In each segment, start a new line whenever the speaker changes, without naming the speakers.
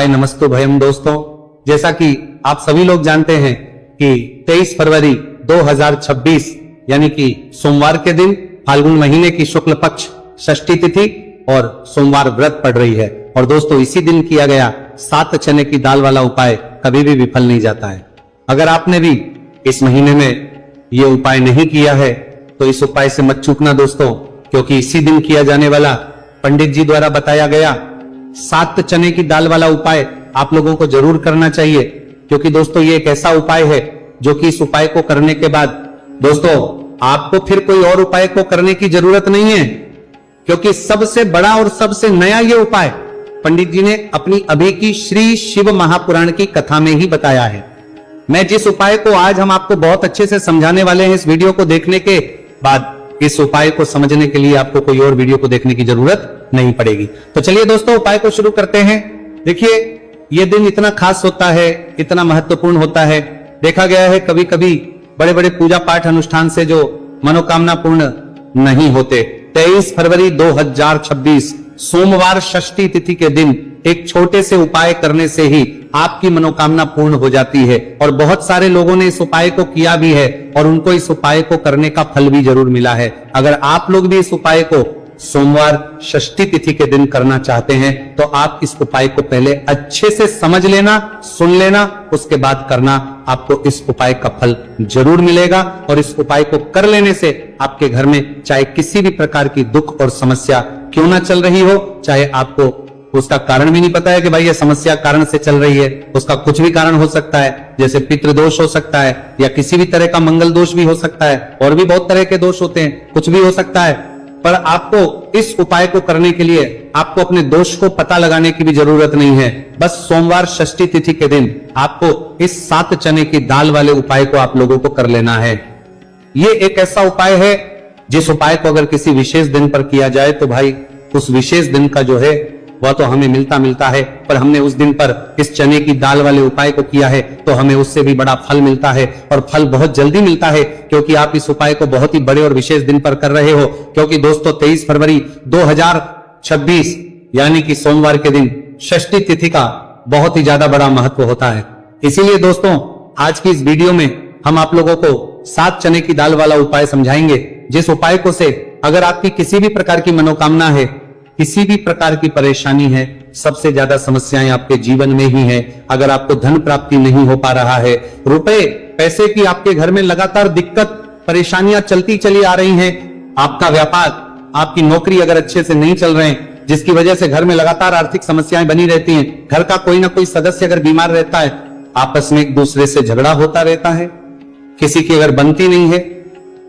नमस्तु भयम। दोस्तों, जैसा कि आप सभी लोग जानते हैं कि 23 फरवरी 2026 यानी कि सोमवार के दिन फाल्गुन महीने की शुक्ल पक्ष षष्ठी तिथि और सोमवार व्रत पड़ रही है। और दोस्तों, इसी दिन किया गया 7 चने की दाल वाला उपाय कभी भी विफल नहीं जाता है। अगर आपने भी इस महीने में ये उपाय नहीं किया है तो इस उपाय से मत चूकना दोस्तों, क्योंकि इसी दिन किया जाने वाला पंडित जी द्वारा बताया गया 7 चने की दाल वाला उपाय आप लोगों को जरूर करना चाहिए। क्योंकि दोस्तों, ये एक ऐसा उपाय है जो कि इस उपाय को करने के बाद दोस्तों आपको फिर कोई और उपाय को करने की जरूरत नहीं है, क्योंकि सबसे बड़ा और सबसे नया ये उपाय पंडित जी ने अपनी अभी की श्री शिव महापुराण की कथा में ही बताया है। मैं जिस उपाय को आज हम आपको बहुत अच्छे से समझाने वाले हैं, इस वीडियो को देखने के बाद इस उपाय को समझने के लिए आपको कोई और वीडियो को देखने की जरूरत नहीं पड़ेगी। तो चलिए दोस्तों, उपाय को शुरू करते हैं। देखिए, यह दिन इतना खास होता है, इतना महत्वपूर्ण होता है। देखा गया है कभी कभी बड़े बड़े पूजा पाठ अनुष्ठान से जो मनोकामना पूर्ण नहीं होते। 23 फरवरी 2026 सोमवार षष्ठी तिथि के दिन एक छोटे से उपाय करने से ही आपकी मनोकामना पूर्ण हो जाती है। और बहुत सारे लोगों ने इस उपाय को किया भी है और उनको इस उपाय को करने का फल भी जरूर मिला है। अगर आप लोग भी इस उपाय को सोमवार षष्ठी तिथि के दिन करना चाहते हैं तो आप इस उपाय को पहले अच्छे से समझ लेना, सुन लेना, उसके बाद करना। आपको इस उपाय का फल जरूर मिलेगा। और इस उपाय को कर लेने से आपके घर में चाहे किसी भी प्रकार की दुख और समस्या क्यों ना चल रही हो, चाहे आपको उसका कारण भी नहीं पता है कि भाई ये समस्या कारण से चल रही है, उसका कुछ भी कारण हो सकता है, जैसे पितृदोष हो सकता है या किसी भी तरह का मंगल दोष भी हो सकता है, और भी बहुत तरह के दोष होते हैं, कुछ भी हो सकता है। पर आपको इस उपाय को करने के लिए आपको अपने दोष को पता लगाने की भी जरूरत नहीं है। बस सोमवार षष्ठी तिथि के दिन आपको इस 7 चने की दाल वाले उपाय को आप लोगों को कर लेना है। ये एक ऐसा उपाय है जिस उपाय को अगर किसी विशेष दिन पर किया जाए तो भाई उस विशेष दिन का जो है वह तो हमें मिलता है, पर हमने उस दिन पर इस चने की दाल वाले उपाय को किया है तो हमें उससे भी बड़ा फल मिलता है। और फल बहुत जल्दी मिलता है, क्योंकि आप इस उपाय को बहुत ही बड़े और विशेष दिन पर कर रहे हो। क्योंकि दोस्तों, 23 फरवरी 2026 यानी कि सोमवार के दिन षष्ठी तिथि का बहुत ही ज्यादा बड़ा महत्व होता है। इसीलिए दोस्तों, आज की इस वीडियो में हम आप लोगों को 7 चने की दाल वाला उपाय समझाएंगे, जिस उपाय को से अगर आपकी किसी भी प्रकार की मनोकामना है, किसी भी प्रकार की परेशानी है, सबसे ज्यादा समस्याएं आपके जीवन में ही है, अगर आपको धन प्राप्ति नहीं हो पा रहा है, रुपए पैसे की आपके घर में लगातार दिक्कत परेशानियां चलती चली आ रही हैं, आपका व्यापार, आपकी नौकरी अगर अच्छे से नहीं चल रहे हैं, जिसकी वजह से घर में लगातार आर्थिक समस्याएं बनी रहती हैं, घर का कोई ना कोई सदस्य अगर बीमार रहता है, आपस में एक दूसरे से झगड़ा होता रहता है, किसी की अगर बनती नहीं है,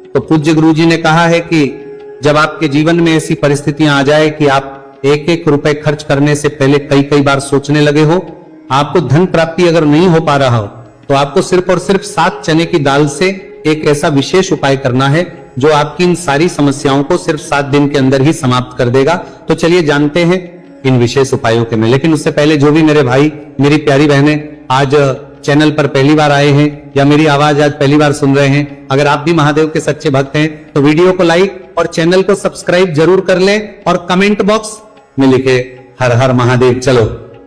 तो पूज्य गुरु जी ने कहा है कि जब आपके जीवन में ऐसी परिस्थितियां आ जाए कि आप एक एक रुपए खर्च करने से पहले कई कई बार सोचने लगे हो, आपको धन प्राप्ति अगर नहीं हो पा रहा हो, तो आपको सिर्फ और सिर्फ 7 चने की दाल से एक ऐसा विशेष उपाय करना है जो आपकी इन सारी समस्याओं को सिर्फ 7 दिन के अंदर ही समाप्त कर देगा। तो चलिए जानते हैं इन विशेष उपायों के में। लेकिन उससे पहले जो भी मेरे भाई, मेरी प्यारी बहनें आज चैनल पर पहली बार आए हैं या मेरी आवाज आज पहली बार सुन रहे हैं, अगर आप भी महादेव के सच्चे भक्त हैं तो वीडियो को लाइक और चैनल को सब्सक्राइब जरूर कर लें और कमेंट बॉक्स में लिखे हर हर महादेव। चलो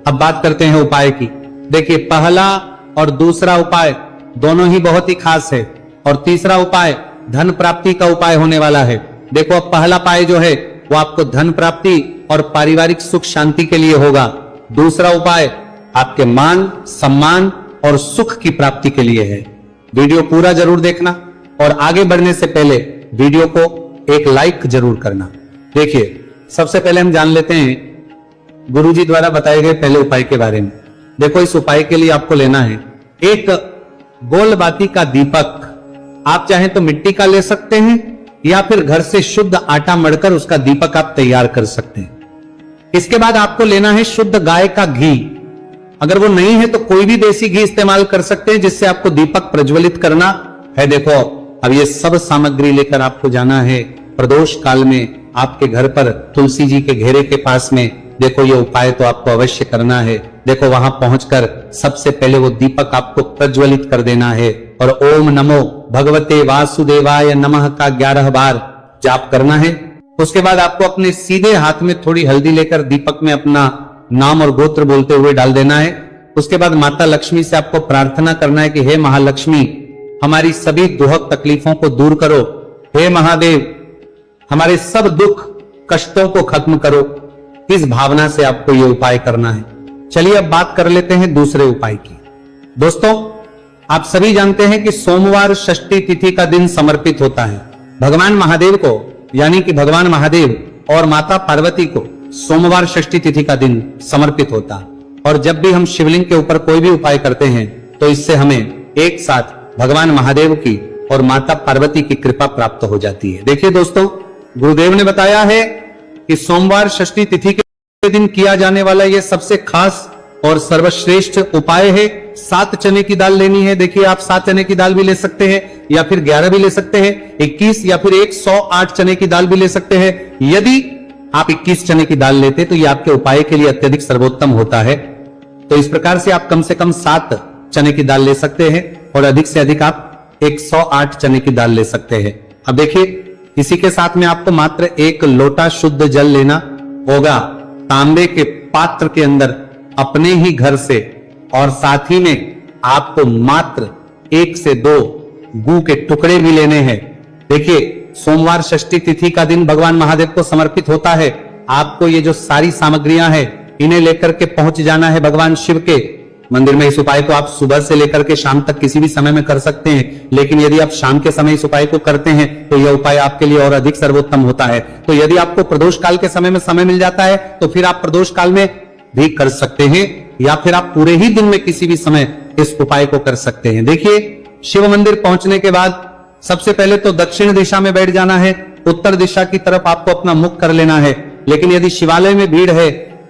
अब बात करते हैं उपाय की। देखिए, पहला और दूसरा उपाय दोनों ही बहुत ही खास है और तीसरा उपाय धन प्राप्ति का उपाय होने वाला है। देखो, अब पहला उपाय जो है वो आपको धन प्राप्ति और पारिवारिक सुख शांति के लिए होगा। दूसरा उपाय आपके मान सम्मान और सुख की प्राप्ति के लिए है। वीडियो पूरा जरूर देखना और आगे बढ़ने से पहले वीडियो को एक लाइक जरूर करना। देखिए, सबसे पहले हम जान लेते हैं गुरुजी द्वारा बताए गए पहले उपाय के बारे में। देखो, इस उपाय के लिए आपको लेना है एक गोल बाती का दीपक। आप चाहें तो मिट्टी का ले सकते हैं या फिर घर से शुद्ध आटा मढ़कर उसका दीपक आप तैयार कर सकते हैं। इसके बाद आपको लेना है शुद्ध गाय का घी। अगर वो नहीं है तो कोई भी देसी घी इस्तेमाल कर सकते हैं जिससे आपको दीपक प्रज्वलित करना है। देखो, अब ये सब सामग्री लेकर आपको जाना है प्रदोष काल में आपके घर पर तुलसी जी के घेरे के पास में। देखो, ये उपाय तो आपको अवश्य करना है। देखो, वहां पहुंचकर सबसे पहले वो दीपक आपको प्रज्वलित कर देना है और ओम नमो भगवते वासुदेवाय नमः का 11 बार जाप करना है। उसके बाद आपको अपने सीधे हाथ में थोड़ी हल्दी लेकर दीपक में अपना नाम और गोत्र बोलते हुए डाल देना है। उसके बाद माता लक्ष्मी से आपको प्रार्थना करना है कि हे महालक्ष्मी, हमारी सभी दुखद तकलीफों को दूर करो। हे महादेव, हमारे सब दुख कष्टों को खत्म करो। इस भावना से आपको यह उपाय करना है। चलिए अब बात कर लेते हैं दूसरे उपाय की। दोस्तों, आप सभी जानते हैं कि सोमवार षष्ठी तिथि का दिन समर्पित होता है भगवान महादेव को, यानी कि भगवान महादेव और माता पार्वती को सोमवार षष्ठी तिथि का दिन समर्पित होता है। और जब भी हम शिवलिंग के ऊपर कोई भी उपाय करते हैं तो इससे हमें एक साथ भगवान महादेव की और माता पार्वती की कृपा प्राप्त हो जाती है। देखिए दोस्तों, गुरुदेव ने बताया है कि सोमवार षष्ठी तिथि के दिन किया जाने वाला यह सबसे खास और सर्वश्रेष्ठ उपाय है। 7 चने की दाल लेनी है। देखिए, आप 7 चने की दाल भी ले सकते हैं या फिर 11 भी ले सकते हैं, 21 या फिर 108 चने की दाल भी ले सकते हैं। यदि आप 21 चने की दाल लेते तो यह आपके उपाय के लिए अत्यधिक सर्वोत्तम होता है। तो इस प्रकार से आप कम से कम 7 चने की दाल ले सकते हैं और अधिक से अधिक आप 108 चने की दाल ले सकते हैं। अब देखिए, इसी के साथ में आपको मात्र 1 लोटा शुद्ध जल लेना होगा तांबे के पात्र के अंदर अपने ही घर से, और साथ ही में आपको मात्र 1 से 2 गू के टुकड़े भी लेने हैं। देखिए, सोमवार षष्ठी तिथि का दिन भगवान महादेव को समर्पित होता है। आपको ये जो सारी सामग्रियां हैं इन्हें लेकर के पहुंच जाना है भगवान शिव के मंदिर में। इस उपाय को आप सुबह से लेकर के शाम तक किसी भी समय में कर सकते हैं, लेकिन यदि आप शाम के समय इस उपाय को करते हैं तो यह उपाय आपके लिए और अधिक सर्वोत्तम होता है। तो यदि आपको प्रदोष काल के समय में समय मिल जाता है तो फिर आप प्रदोष काल में भी कर सकते हैं, या फिर आप पूरे ही दिन में किसी भी समय इस उपाय को कर सकते हैं। देखिए, शिव मंदिर पहुंचने के बाद सबसे पहले तो दक्षिण दिशा में बैठ जाना है। उत्तर दिशा की तरफ आपको अपना मुख कर लेना है। लेकिन यदि शिवालय में भीड़ है,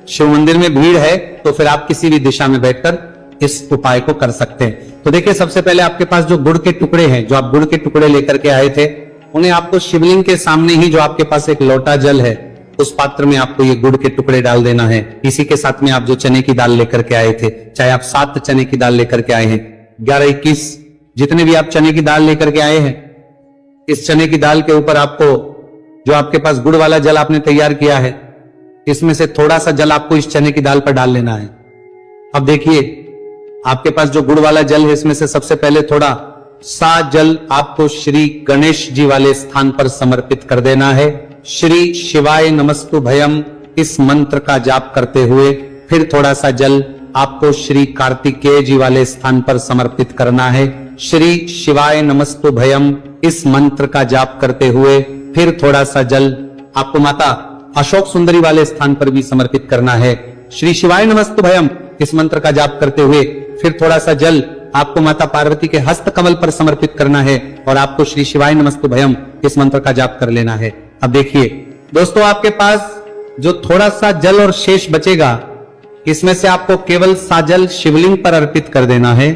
शिव मंदिर में भीड़ है, तो फिर आप किसी भी दिशा में बैठकर इस उपाय को कर सकते हैं। तो देखिए, सबसे पहले आपके पास जो गुड़ के टुकड़े हैं, जो आप गुड़ के टुकड़े लेकर के आए थे, उन्हें आपको शिवलिंग के सामने ही जो आपके पास एक लोटा जल है उस पात्र में आपको ये गुड़ के टुकड़े डाल देना है। इसी के साथ में आप जो चने की दाल लेकर के आए थे, चाहे आप 7 चने की दाल लेकर के आए हैं, 11, 21 जितने भी आप चने की दाल लेकर के आए हैं, इस चने की दाल के ऊपर आपको जो आपके पास गुड़ वाला जल आपने तैयार किया है, इसमें से थोड़ा सा जल आपको इस चने की दाल पर डाल लेना है। अब देखिए, आपके पास जो गुड़ वाला जल है, इसमें से सबसे पहले थोड़ा सा जल आपको श्री गणेश जी वाले स्थान पर समर्पित कर देना है। श्री शिवाय नमस्तु भयम इस मंत्र का जाप करते हुए फिर थोड़ा सा जल आपको श्री कार्तिकेय जी वाले स्थान पर समर्पित करना है। श्री शिवाय नमस्तु भयम इस मंत्र का जाप करते हुए फिर थोड़ा सा जल आपको माता अशोक सुंदरी वाले स्थान पर भी समर्पित करना है। श्री शिवाय नमस्तु भयम इस मंत्र का जाप करते हुए फिर थोड़ा सा जल आपको माता पार्वती के हस्त कमल पर समर्पित करना है और आपको श्री शिवाय नमस्तु भयम इस मंत्र का जाप कर लेना है। अब देखिए दोस्तों, आपके पास जो थोड़ा सा जल और शेष बचेगा, इसमें से आपको केवल सा जल शिवलिंग पर अर्पित कर देना है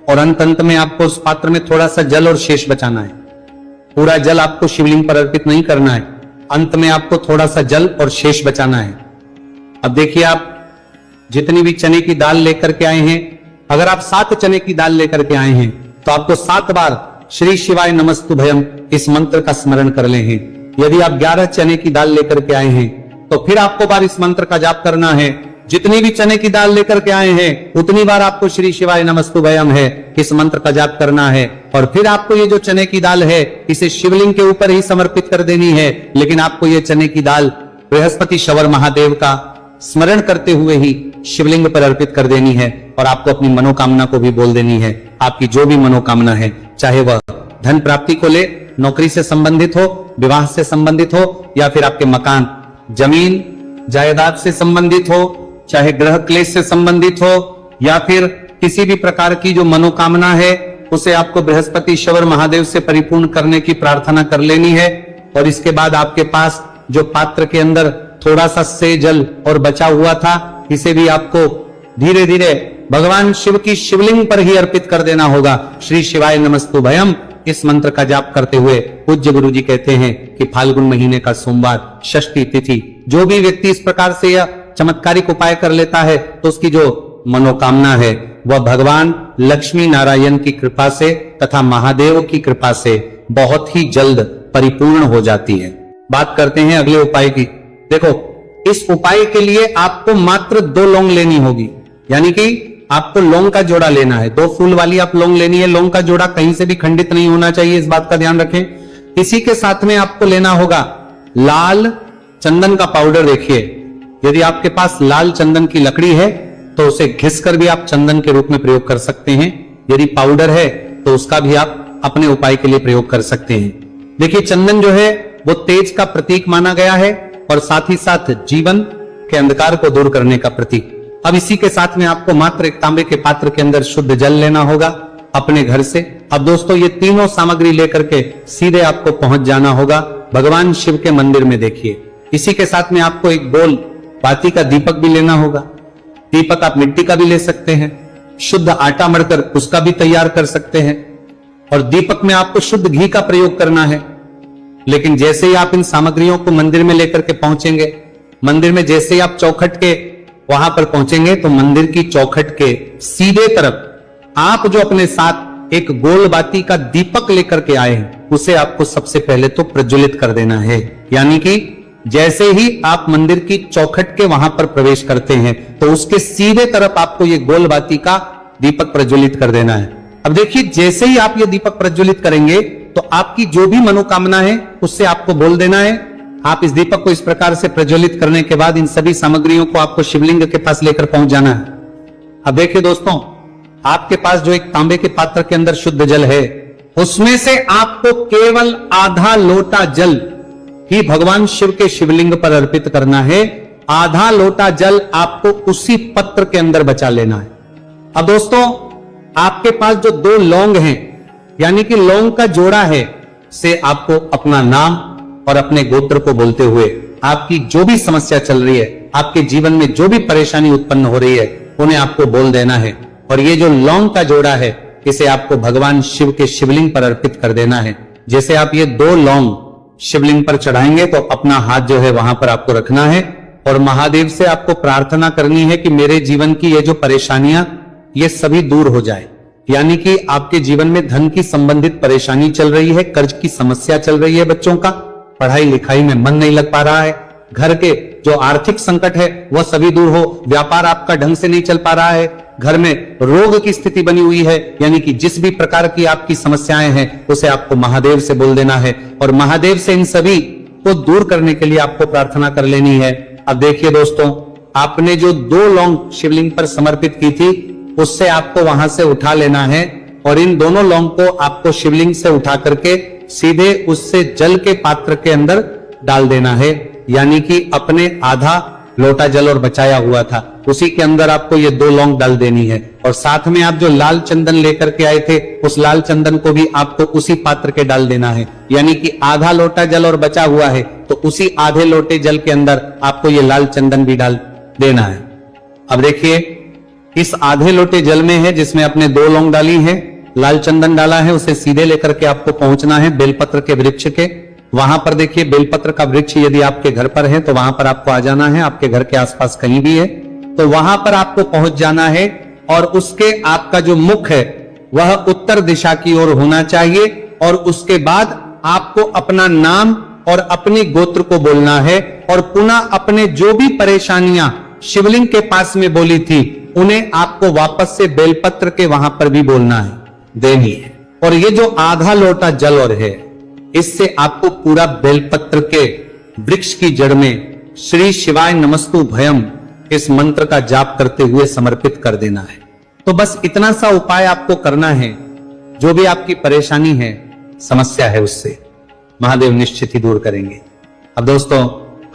और अंत में आपको उस पात्र में थोड़ा सा जल और शेष बचाना है। पूरा जल आपको शिवलिंग पर अर्पित नहीं करना है, अंत में आपको थोड़ा सा जल और शेष बचाना है। अब देखिए, आप जितनी भी चने की दाल लेकर के आए हैं, अगर आप 7 चने की दाल लेकर के आए हैं तो आपको 7 बार श्री शिवाय नमस्तु भयम इस मंत्र का स्मरण कर ले हैं। यदि आप 11 चने की दाल लेकर के आए हैं तो फिर आपको बार इस मंत्र का जाप करना है। जितनी भी चने की दाल लेकर के आए हैं उतनी बार आपको श्री शिवाय नमस्तु भयम है इस मंत्र का जाप करना है। और फिर आपको ये जो चने की दाल है इसे शिवलिंग के ऊपर ही समर्पित कर देनी है, लेकिन आपको ये चने की दाल बृहस्पति शवर महादेव का स्मरण करते हुए ही शिवलिंग पर अर्पित कर देनी है और आपको अपनी मनोकामना को भी बोल देनी है। आपकी जो भी मनोकामना है, चाहे वह धन प्राप्ति को ले, नौकरी से संबंधित हो, विवाह से संबंधित हो, या फिर आपके मकान, जमीन, जायदाद से संबंधित हो, चाहे ग्रह क्लेश से संबंधित हो, या फिर किसी भी प्रकार की जो मनोकामना है उसे आपको बृहस्पति शवर महादेव से परिपूर्ण करने की प्रार्थना कर लेनी है। और इसके बाद आपके पास जो पात्र के अंदर थोड़ा सा से जल और बचा हुआ था, इसे भी आपको धीरे धीरे भगवान शिव की शिवलिंग पर ही अर्पित कर देना होगा। श्री शिवाय नमस्तु भयम इस मंत्र का जाप करते हुए पूज्य गुरु जी कहते हैं कि फाल्गुन महीने का सोमवार षष्ठी तिथि, जो भी व्यक्ति इस प्रकार से यह चमत्कारिक उपाय कर लेता है तो उसकी जो मनोकामना है वह भगवान लक्ष्मी नारायण की कृपा से तथा महादेव की कृपा से बहुत ही जल्द परिपूर्ण हो जाती है। बात करते हैं अगले उपाय की। देखो, इस उपाय के लिए आपको मात्र 2 लौंग लेनी होगी, यानी कि आपको लौंग का जोड़ा लेना है। 2 फूल वाली आप लौंग लेनी है। लौंग का जोड़ा कहीं से भी खंडित नहीं होना चाहिए, इस बात का ध्यान रखें। इसी के साथ में आपको लेना होगा लाल चंदन का पाउडर। देखिए, यदि आपके पास लाल चंदन की लकड़ी है तो उसे घिस कर भी आप चंदन के रूप में प्रयोग कर सकते हैं। यदि पाउडर है तो उसका भी आप अपने उपाय के लिए प्रयोग कर सकते हैं। देखिए, चंदन जो है वो तेज का प्रतीक माना गया है और साथ ही साथ जीवन के अंधकार को दूर करने का प्रतीक। अब इसी के साथ में आपको मात्र एक तांबे के पात्र के अंदर शुद्ध जल लेना होगा अपने घर से। अब दोस्तों, ये तीनों सामग्री लेकर के सीधे आपको पहुंच जाना होगा भगवान शिव के मंदिर में। देखिए, इसी के साथ में आपको एक गोल बाती का दीपक भी लेना होगा। दीपक आप मिट्टी का भी ले सकते हैं, शुद्ध आटा मढ़कर उसका भी तैयार कर सकते हैं, और दीपक में आपको शुद्ध घी का प्रयोग करना है। लेकिन जैसे ही आप इन सामग्रियों को मंदिर में लेकर के पहुंचेंगे, मंदिर में जैसे ही आप चौखट के वहां पर पहुंचेंगे तो मंदिर की चौखट के सीधे तरफ आप जो अपने साथ एक गोल बाती का दीपक लेकर के आए हैं उसे आपको सबसे पहले तो प्रज्वलित कर देना है। यानी कि जैसे ही आप मंदिर की चौखट के वहां पर प्रवेश करते हैं तो उसके सीधे तरफ आपको ये गोल बाती का दीपक प्रज्वलित कर देना है। अब देखिए, जैसे ही आप ये दीपक प्रज्वलित करेंगे तो आपकी जो भी मनोकामना है उससे आपको बोल देना है। आप इस दीपक को इस प्रकार से प्रज्वलित करने के बाद इन सभी सामग्रियों को आपको शिवलिंग के पास लेकर पहुंच जाना है। अब देखिए दोस्तों, आपके पास जो एक तांबे के पात्र के अंदर शुद्ध जल है उसमें से आपको केवल आधा लोटा जल ही भगवान शिव के शिवलिंग पर अर्पित करना है। आधा लोटा जल आपको उसी पत्र के अंदर बचा लेना है। अब दोस्तों, आपके पास जो 2 लौंग हैं, यानी कि लौंग का जोड़ा है, से आपको अपना नाम और अपने गोत्र को बोलते हुए आपकी जो भी समस्या चल रही है, आपके जीवन में जो भी परेशानी उत्पन्न हो रही है, उन्हें आपको बोल देना है। और ये जो लौंग का जोड़ा है इसे आपको भगवान शिव के शिवलिंग पर अर्पित कर देना है। जैसे आप ये 2 लौंग शिवलिंग पर चढ़ाएंगे तो अपना हाथ जो है वहां पर आपको रखना है और महादेव से आपको प्रार्थना करनी है कि मेरे जीवन की ये जो परेशानियां ये सभी दूर हो जाए। यानी कि आपके जीवन में धन की संबंधित परेशानी चल रही है, कर्ज की समस्या चल रही है, बच्चों का पढ़ाई लिखाई में मन नहीं लग पा रहा है, घर के जो आर्थिक संकट है वह सभी दूर हो, व्यापार आपका ढंग से नहीं चल पा रहा है, घर में रोग की स्थिति बनी हुई है, यानी कि जिस भी प्रकार की आपकी समस्याएं हैं उसे आपको महादेव से बोल देना है और महादेव से इन सभी को दूर करने के लिए आपको प्रार्थना कर लेनी है। अब देखिए दोस्तों, आपने जो 2 लौंग शिवलिंग पर समर्पित की थी उससे आपको वहां से उठा लेना है और इन दोनों लौंग को आपको शिवलिंग से उठा करके सीधे उससे जल के पात्र के अंदर डाल देना है। यानी कि अपने आधा लोटा जल और बचाया हुआ था उसी के अंदर आपको ये 2 लौंग डाल देनी है। और साथ में आप जो लाल चंदन लेकर के आए थे उस लाल चंदन को भी आपको उसी पात्र के डाल देना है। यानी कि आधा लोटा जल और बचा हुआ है तो उसी आधे लोटे जल के अंदर आपको ये लाल चंदन भी डाल देना है। अब देखिए, इस आधे लोटे जल में है जिसमें आपने 2 लौंग डाली है, लाल चंदन डाला है, उसे सीधे लेकर के आपको पहुंचना है बेलपत्र के वृक्ष के। वहां पर देखिए, बेलपत्र का वृक्ष यदि आपके घर पर है तो वहां पर आपको आ जाना है। आपके घर के आसपास कहीं भी है तो वहां पर आपको पहुंच जाना है और उसके आपका जो मुख है वह उत्तर दिशा की ओर होना चाहिए और उसके बाद आपको अपना नाम और अपने गोत्र को बोलना है और पुनः अपने जो भी परेशानियां शिवलिंग के पास में बोली थी उन्हें आपको वापस से बेलपत्र के वहां पर भी बोलना है, देनी है। और ये जो आधा लोटा जल और है इससे आपको पूरा बेलपत्र के वृक्ष की जड़ में श्री शिवाय नमस्तु भयम इस मंत्र का जाप करते हुए समर्पित कर देना है। तो बस इतना सा उपाय आपको करना है। जो भी आपकी परेशानी है, समस्या है, उससे महादेव निश्चित ही दूर करेंगे। अब दोस्तों,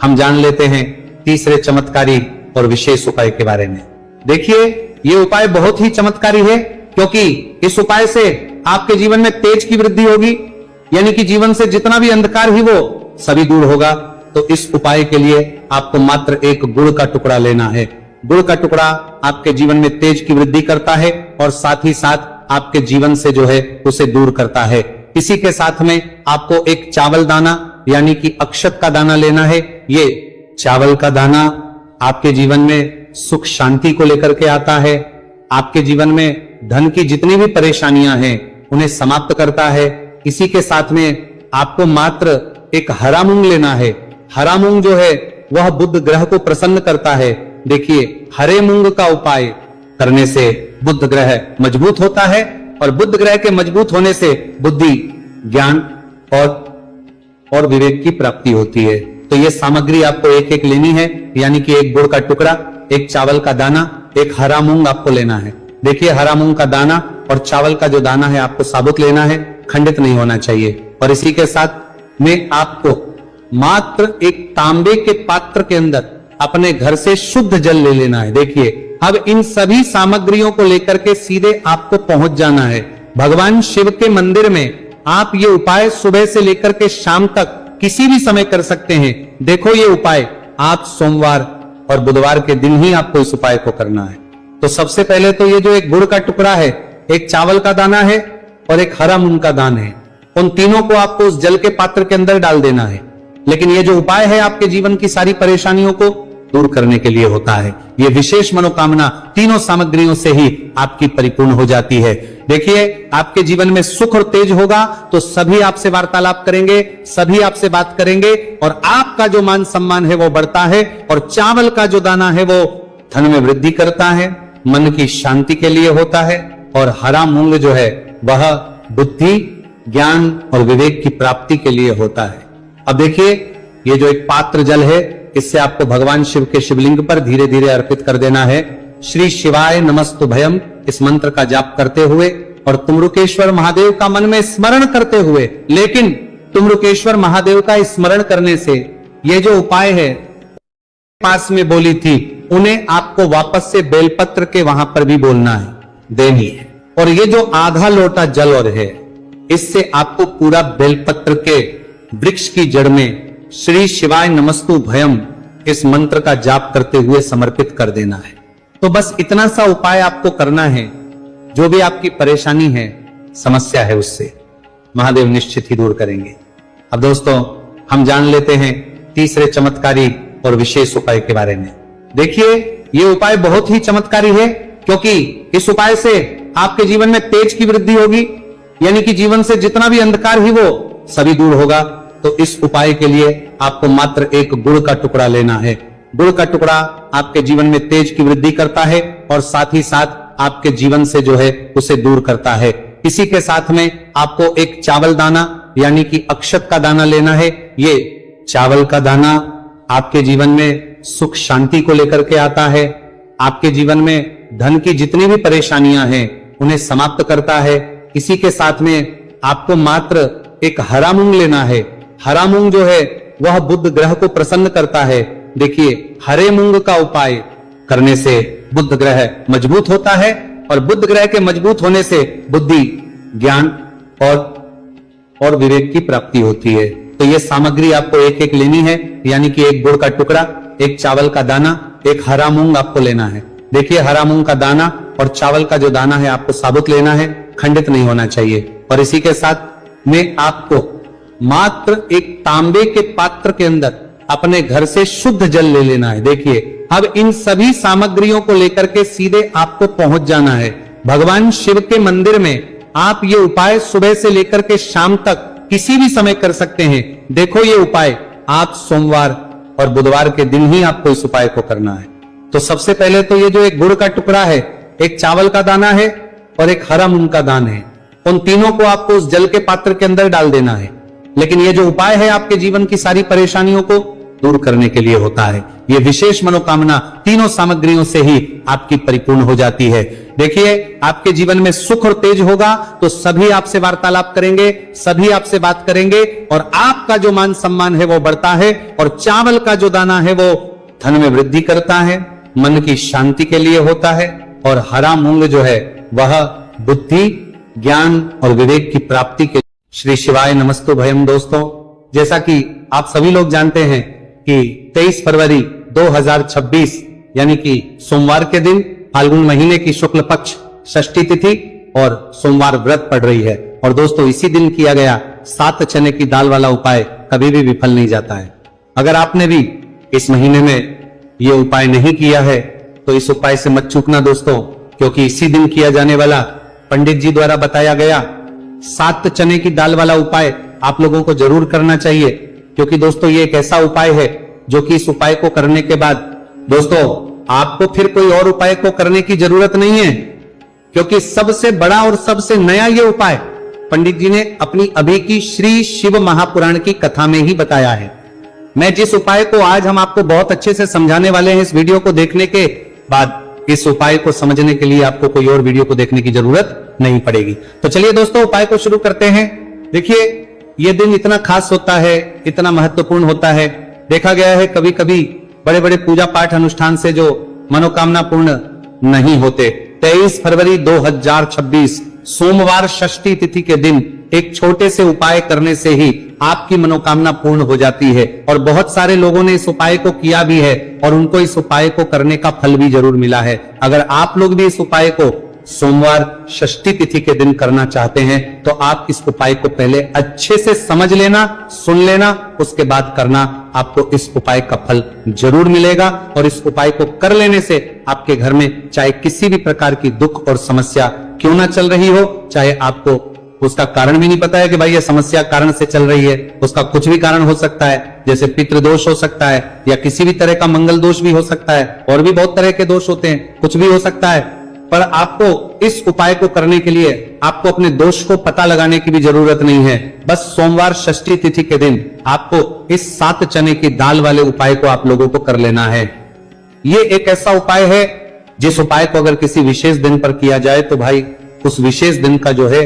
हम जान लेते हैं तीसरे चमत्कारी और विशेष उपाय के बारे में। देखिए, ये उपाय बहुत ही चमत्कारी है क्योंकि इस उपाय से आपके जीवन में तेज की वृद्धि होगी, यानी कि जीवन से जितना भी अंधकार ही वो सभी दूर होगा। तो इस उपाय के लिए आपको मात्र एक गुड़ का टुकड़ा लेना है। गुड़ का टुकड़ा आपके जीवन में तेज की वृद्धि करता है और साथ ही साथ आपके जीवन से जो है उसे दूर करता है। इसी के साथ में आपको एक चावल दाना यानी कि अक्षत का दाना लेना है। ये चावल का दाना आपके जीवन में सुख शांति को लेकर के आता है, आपके जीवन में धन की जितनी भी परेशानियां हैं उन्हें समाप्त करता है। इसी के साथ में आपको मात्र एक हरा मूंग लेना है। हरा मूंग जो है वह बुध ग्रह को प्रसन्न करता है। देखिए, हरे मूंग का उपाय करने से बुध ग्रह मजबूत होता है और बुध ग्रह के मजबूत होने से बुद्धि, ज्ञान और विवेक की प्राप्ति होती है। तो ये सामग्री आपको एक एक लेनी है, यानी कि एक गुड़ का टुकड़ा, एक चावल का दाना, एक हरा मूंग आपको लेना है। देखिए, हरा मूंग का दाना और चावल का जो दाना है आपको साबुत लेना है, खंडित नहीं होना चाहिए। और इसी के साथ में आपको मात्र एक तांबे के पात्र के अंदर अपने घर से शुद्ध जल ले लेना है। देखिए, अब इन सभी सामग्रियों को लेकर के सीधे आपको पहुंच जाना है भगवान शिव के मंदिर में। आप ये उपाय सुबह से लेकर के शाम तक किसी भी समय कर सकते हैं। देखो, ये उपाय आप सोमवार और बुधवार के दिन ही आपको इस उपाय को करना है। तो सबसे पहले तो ये जो एक गुड़ का टुकड़ा है, एक चावल का दाना है और एक हरा मूंग का दान है, उन तीनों को आपको उस जल के पात्र के अंदर डाल देना है। लेकिन ये जो उपाय है आपके जीवन की सारी परेशानियों को दूर करने के लिए होता है। ये विशेष मनोकामना तीनों सामग्रियों से ही आपकी परिपूर्ण हो जाती है। देखिए, आपके जीवन में सुख और तेज होगा तो सभी आपसे वार्तालाप करेंगे, सभी आपसे बात करेंगे और आपका जो मान सम्मान है वो बढ़ता है। और चावल का जो दाना है वो धन में वृद्धि करता है, मन की शांति के लिए होता है। और हरा मूंग जो है वह बुद्धि, ज्ञान और विवेक की प्राप्ति के लिए होता है। अब देखिए, ये जो एक पात्र जल है, इससे आपको भगवान शिव के शिवलिंग पर धीरे धीरे अर्पित कर देना है। श्री शिवाय नमस्तुभयम इस मंत्र का जाप करते हुए और तुमरुकेश्वर महादेव का मन में स्मरण करते हुए। लेकिन तुमरुकेश्वर महादेव का स्मरण करने से ये जो उपाय है पास में बोली थी, उन्हें आपको वापस से बेलपत्र के वहां पर भी बोलना है, देनी है। और ये जो आधा लोटा जल और है, इससे आपको पूरा बेलपत्र के वृक्ष की जड़ में श्री शिवाय नमस्तु भयम इस मंत्र का जाप करते हुए समर्पित कर देना है। तो बस इतना सा उपाय आपको करना है। जो भी आपकी परेशानी है, समस्या है, उससे महादेव निश्चित ही दूर करेंगे। अब दोस्तों, हम जान लेते हैं तीसरे चमत्कारी और विशेष उपाय के बारे में। देखिए, ये उपाय बहुत ही चमत्कारी है, क्योंकि इस उपाय से आपके जीवन में तेज की वृद्धि होगी, यानी कि जीवन से जितना भी अंधकार ही वो सभी दूर होगा। तो इस उपाय के लिए आपको मात्र एक गुड़ का टुकड़ा लेना है। गुड़ का टुकड़ा आपके जीवन में तेज की वृद्धि करता है और साथ ही साथ आपके जीवन से जो है उसे दूर करता है। इसी के साथ में आपको एक चावल दाना यानी कि अक्षत का दाना लेना है। ये चावल का दाना आपके जीवन में सुख शांति को लेकर के आता है। आपके जीवन में धन की जितनी भी परेशानियां हैं उन्हें समाप्त करता है। इसी के साथ में आपको मात्र एक हरा मूंग लेना है। हरा मूंग जो है वह बुध ग्रह को प्रसन्न करता है। देखिए, हरे मूंग का उपाय करने से बुध ग्रह मजबूत होता है और बुध ग्रह के मजबूत होने से बुद्धि, ज्ञान और विवेक की प्राप्ति होती है। तो ये सामग्री आपको एक एक लेनी है, यानी कि एक गुड़ का टुकड़ा, एक चावल का दाना, एक हरा मूंग आपको लेना है। देखिए, हरा मूंग का दाना और चावल का जो दाना है आपको साबुत लेना है, खंडित नहीं होना चाहिए। और इसी के साथ में आपको मात्र एक तांबे के पात्र के अंदर अपने घर से शुद्ध जल ले लेना है। देखिए, अब इन सभी सामग्रियों को लेकर के सीधे आपको पहुंच जाना है भगवान शिव के मंदिर में। आप ये उपाय सुबह से लेकर के शाम तक किसी भी समय कर सकते हैं। देखो, ये उपाय आप सोमवार और बुधवार के दिन ही आपको इस उपाय को करना है। तो सबसे पहले तो ये जो एक गुड़ का टुकड़ा है, एक चावल का दाना है और एक हरा मूंग का दान है, उन तीनों को आपको उस जल के पात्र के अंदर डाल देना है। लेकिन ये जो उपाय है आपके जीवन की सारी परेशानियों को दूर करने के लिए होता है। ये विशेष मनोकामना तीनों सामग्रियों से ही आपकी परिपूर्ण हो जाती है। देखिए, आपके जीवन में सुख और तेज होगा तो सभी आपसे वार्तालाप करेंगे, सभी आपसे बात करेंगे और आपका जो मान सम्मान है वो बढ़ता है। और चावल का जो दाना है वो धन में वृद्धि करता है, मन की शांति के लिए होता है। और हरा मूंग जो है वह बुद्धि, ज्ञान और विवेक की प्राप्ति के। श्री शिवाय नमस्तु भयम। दोस्तों, जैसा कि आप सभी लोग जानते हैं कि 23 फरवरी 2026 यानी कि सोमवार के दिन फाल्गुन महीने की शुक्ल पक्ष षष्ठी तिथि और सोमवार व्रत पड़ रही है। और दोस्तों, इसी दिन किया गया 7 चने की दाल वाला उपाय कभी भी विफल नहीं जाता है। अगर आपने भी इस महीने में ये उपाय नहीं किया है तो इस उपाय से मत चूकना दोस्तों, क्योंकि इसी दिन किया जाने वाला पंडित जी द्वारा बताया गया 7 चने की दाल वाला उपाय आप लोगों को जरूर करना चाहिए। क्योंकि दोस्तों, ये एक ऐसा उपाय है जो कि इस उपाय को करने के बाद दोस्तों आपको फिर कोई और उपाय को करने की जरूरत नहीं है, क्योंकि सबसे बड़ा और सबसे नया ये उपाय पंडित जी ने अपनी अभी की श्री शिव महापुराण की कथा में ही बताया है। मैं जिस उपाय को आज हम आपको बहुत अच्छे से समझाने वाले हैं, इस वीडियो को देखने के बाद इस उपाय को समझने के लिए आपको कोई और वीडियो को देखने की जरूरत नहीं पड़ेगी। तो चलिए दोस्तों उपाय को शुरू करते हैं। देखिए यह दिन इतना खास होता है, इतना महत्वपूर्ण होता है। देखा गया है कभी कभी बड़े बड़े पूजा पाठ अनुष्ठान से जो मनोकामना पूर्ण नहीं होते। 23 फरवरी 2026 सोमवार षष्ठी तिथि के दिन एक छोटे से उपाय करने से ही आपकी मनोकामना पूर्ण हो जाती है। और बहुत सारे लोगों ने इस उपाय को किया भी है और उनको इस उपाय को करने का फल भी जरूर मिला है। अगर आप लोग भी इस उपाय को सोमवार षष्ठी तिथि के दिन करना चाहते हैं तो आप इस उपाय को पहले अच्छे से समझ लेना, सुन लेना, उसके बाद करना। आपको इस उपाय का फल जरूर मिलेगा और इस उपाय को कर लेने से आपके घर में चाहे किसी भी प्रकार की दुख और समस्या क्यों ना चल रही हो, चाहे आपको उसका कारण भी नहीं पता है कि भाई ये समस्या कारण से चल रही है, उसका कुछ भी कारण हो सकता है, जैसे पितृदोष हो सकता है या किसी भी तरह का मंगल दोष भी हो सकता है, और भी बहुत तरह के दोष होते हैं, कुछ भी हो सकता है। पर आपको इस उपाय को करने के लिए आपको अपने दोष को पता लगाने की भी जरूरत नहीं है। बस सोमवार षष्ठी तिथि के दिन आपको इस 7 चने की दाल वाले उपाय को आप लोगों को कर लेना है। ये एक ऐसा उपाय है जिस उपाय को अगर किसी विशेष दिन पर किया जाए तो भाई उस विशेष दिन का जो है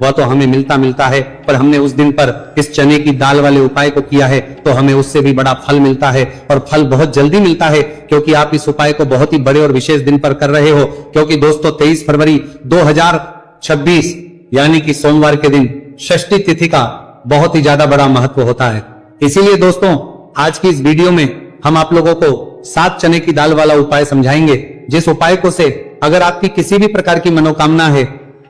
वह तो हमें मिलता है, पर हमने उस दिन पर इस चने की दाल वाले उपाय को किया है तो हमें उससे भी बड़ा फल मिलता है, और फल बहुत जल्दी मिलता है क्योंकि आप इस उपाय को बहुत ही बड़े और विशेष दिन पर कर रहे हो। क्योंकि दोस्तों 23 फरवरी 2026 यानी कि सोमवार के दिन षष्ठी तिथि का बहुत ही ज्यादा बड़ा महत्व होता है। इसीलिए दोस्तों आज की इस वीडियो में हम आप लोगों को 7 चने की दाल वाला उपाय समझाएंगे, जिस उपाय को से अगर आपकी किसी भी प्रकार की मनोकामना है,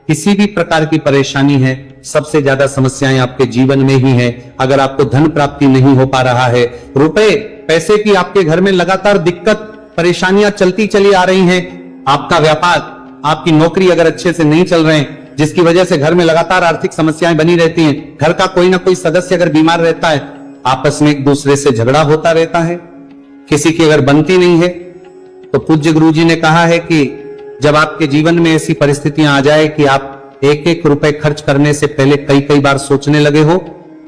किसी भी प्रकार की परेशानी है, सबसे ज्यादा समस्याएं आपके जीवन में ही है, अगर आपको धन प्राप्ति नहीं हो पा रहा है, रुपए पैसे की आपके घर में लगातार दिक्कत परेशानियां चलती चली आ रही हैं, आपका व्यापार आपकी नौकरी अगर अच्छे से नहीं चल रहे हैं, जिसकी वजह से घर में लगातार आर्थिक समस्याएं बनी रहती हैं, घर का कोई ना कोई सदस्य अगर बीमार रहता है, आपस में एक दूसरे से झगड़ा होता रहता है, किसी की अगर बनती नहीं है, तो पूज्य गुरु जी ने कहा है कि जब आपके जीवन में ऐसी परिस्थितियां आ जाए कि आप एक एक रुपए खर्च करने से पहले कई बार सोचने लगे हो,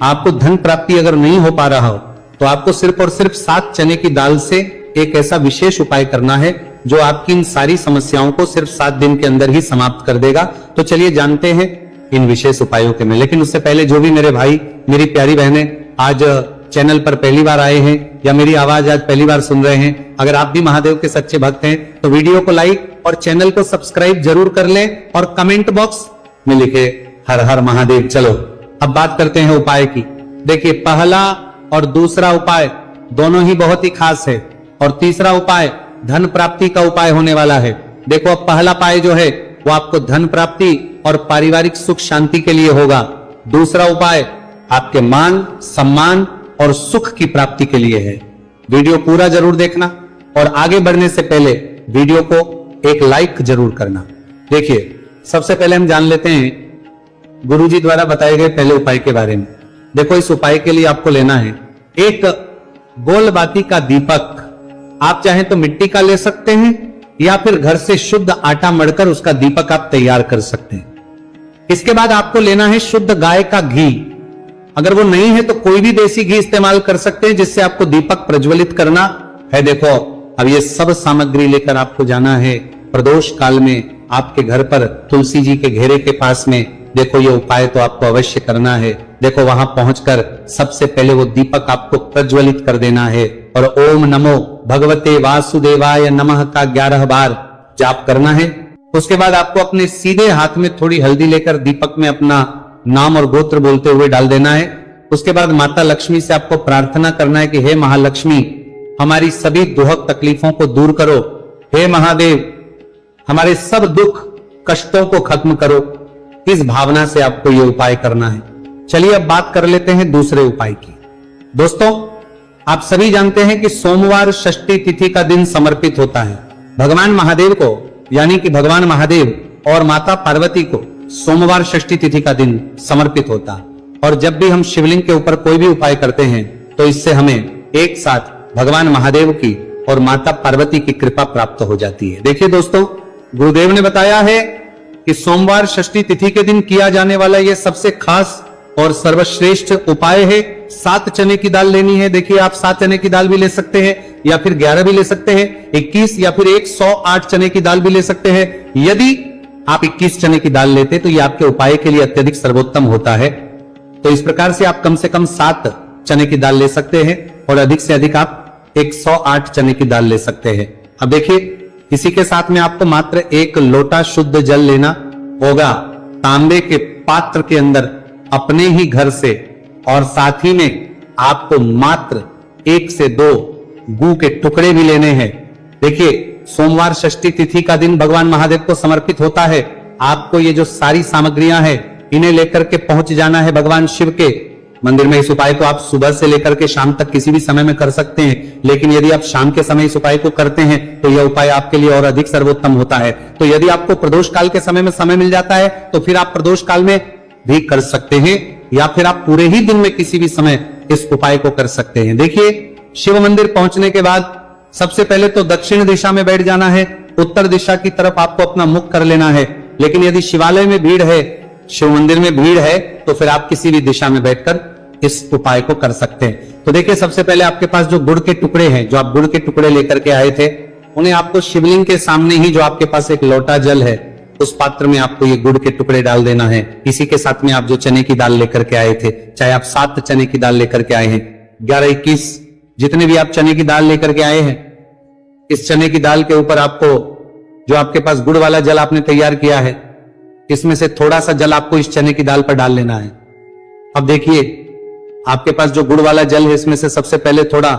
आपको धन प्राप्ति अगर नहीं हो पा रहा हो, तो आपको सिर्फ और सिर्फ 7 चने की दाल से एक ऐसा विशेष उपाय करना है जो आपकी इन सारी समस्याओं को सिर्फ 7 दिन के अंदर ही समाप्त कर देगा। तो चलिए जानते हैं इन विशेष उपायों के में। लेकिन उससे पहले जो भी मेरे भाई मेरी प्यारी बहनें आज चैनल पर पहली बार आए हैं या मेरी आवाज आज पहली बार सुन रहे हैं, अगर आप भी महादेव के सच्चे भक्त हैं तो वीडियो को लाइक और चैनल को सब्सक्राइब जरूर कर लें और कमेंट बॉक्स में लिखे हर हर महादेव। चलो अब बात करते हैं उपाय की। देखिए पहला और दूसरा उपाय दोनों ही बहुत ही खास है और तीसरा उपाय धन प्राप्ति का उपाय होने वाला है। देखो अब पहला उपाय जो है वो आपको धन प्राप्ति और पारिवारिक सुख शांति के लिए होगा। दूसरा उपाय आपके मान सम्मान और सुख की प्राप्ति के लिए है। वीडियो पूरा जरूर देखना और आगे बढ़ने से पहले वीडियो को एक लाइक जरूर करना। देखिए सबसे पहले हम जान लेते हैं गुरुजी द्वारा बताए गए पहले उपाय के बारे में। देखो इस उपाय के लिए आपको लेना है एक गोल बाती का दीपक। आप चाहें तो मिट्टी का ले सकते हैं या फिर घर से शुद्ध आटा मढ़कर उसका दीपक आप तैयार कर सकते हैं। इसके बाद आपको लेना है शुद्ध गाय का घी। अगर वो नहीं है तो कोई भी देसी घी इस्तेमाल कर सकते हैं जिससे आपको दीपक प्रज्वलित करना है। देखो अब ये सब सामग्री लेकर आपको जाना है प्रदोष काल में आपके घर पर तुलसी जी के घेरे के पास में। देखो ये उपाय तो आपको अवश्य करना है। देखो वहां पहुंचकर सबसे पहले वो दीपक आपको प्रज्वलित कर देना है और ओम नमो भगवते वासुदेवाय नमः का 11 बार जाप करना है। उसके बाद आपको अपने सीधे हाथ में थोड़ी हल्दी लेकर दीपक में अपना नाम और गोत्र बोलते हुए डाल देना है। उसके बाद माता लक्ष्मी से आपको प्रार्थना करना है कि हे महालक्ष्मी हमारी सभी दुहक तकलीफों को दूर करो, हे महादेव हमारे सब दुख कष्टों को खत्म करो। इस भावना से आपको यह उपाय करना है। चलिए अब बात कर लेते हैं दूसरे उपाय की। दोस्तों आप सभी जानते हैं कि सोमवार षष्ठी तिथि का दिन समर्पित होता है भगवान महादेव को, यानी कि भगवान महादेव और माता पार्वती को सोमवार षष्ठी तिथि का दिन समर्पित होता है। और जब भी हम शिवलिंग के ऊपर कोई भी उपाय करते हैं तो इससे हमें एक साथ भगवान महादेव की और माता पार्वती की कृपा प्राप्त हो जाती है। देखिए दोस्तों, गुरुदेव ने बताया है कि सोमवार षष्ठी तिथि के दिन किया जाने वाला यह सबसे खास और सर्वश्रेष्ठ उपाय है। 7 चने की दाल लेनी है। देखिए, आप 7 चने की दाल भी ले सकते हैं या फिर 11 भी ले सकते हैं, 21 या फिर 108 चने की दाल भी ले सकते हैं। यदि आप 21 चने की दाल लेते तो ये आपके उपाय के लिए अत्यधिक सर्वोत्तम होता है। तो इस प्रकार से आप कम से कम 7 चने की दाल ले सकते हैं और अधिक से अधिक आप 108 चने की दाल ले सकते हैं। अब देखिए, इसी के साथ में आपको मात्र 1 लोटा शुद्ध जल लेना होगा, तांबे के पात्र के अंदर अपने ही घर से, और साथ ही में आपको मात्र 1 से 2 गू के टुकड़े भी लेने हैं। देखिए, सोमवार षष्ठी तिथि का दिन भगवान महादेव को समर्पित होता है। आपको ये जो सारी सामग्रियां हैं, इन्हें लेकर के पहुंच जाना है भगवान शिव के मंदिर में। इस उपाय को आप सुबह से लेकर के शाम तक किसी भी समय में कर सकते हैं, लेकिन यदि आप शाम के समय इस उपाय को करते हैं तो यह उपाय आपके लिए और अधिक सर्वोत्तम होता है। तो यदि आपको प्रदोष काल के समय में समय मिल जाता है तो फिर आप प्रदोष काल में भी कर सकते हैं, या फिर आप पूरे ही दिन में किसी भी समय इस उपाय को कर सकते हैं। देखिए, शिव मंदिर पहुंचने के बाद सबसे पहले तो दक्षिण दिशा में बैठ जाना है। उत्तर दिशा की तरफ आपको अपना मुख कर लेना है। लेकिन यदि शिवालय में भीड़ है, शिव मंदिर में भीड़ है, तो फिर आप किसी भी दिशा में बैठकर इस उपाय को कर सकते हैं। तो देखिए, सबसे पहले आपके पास जो गुड़ के टुकड़े हैं, जो आप गुड़ के टुकड़े लेकर के आए थे, उन्हें आपको शिवलिंग के सामने ही जो आपके पास एक लोटा जल है, उस पात्र में आपको ये गुड़ के टुकड़े डाल देना है। इसी के साथ में आप जो चने की दाल लेकर के आए थे, चाहे आप 7 चने की दाल लेकर के आए हैं, 11, 21, जितने भी आप चने की दाल लेकर के आए हैं, इस चने की दाल के ऊपर आपको जो आपके पास गुड़ वाला जल आपने तैयार किया है, इसमें से थोड़ा सा जल आपको इस चने की दाल पर डाल लेना है। अब देखिए, आपके पास जो गुड़ वाला जल है, इसमें से सबसे पहले थोड़ा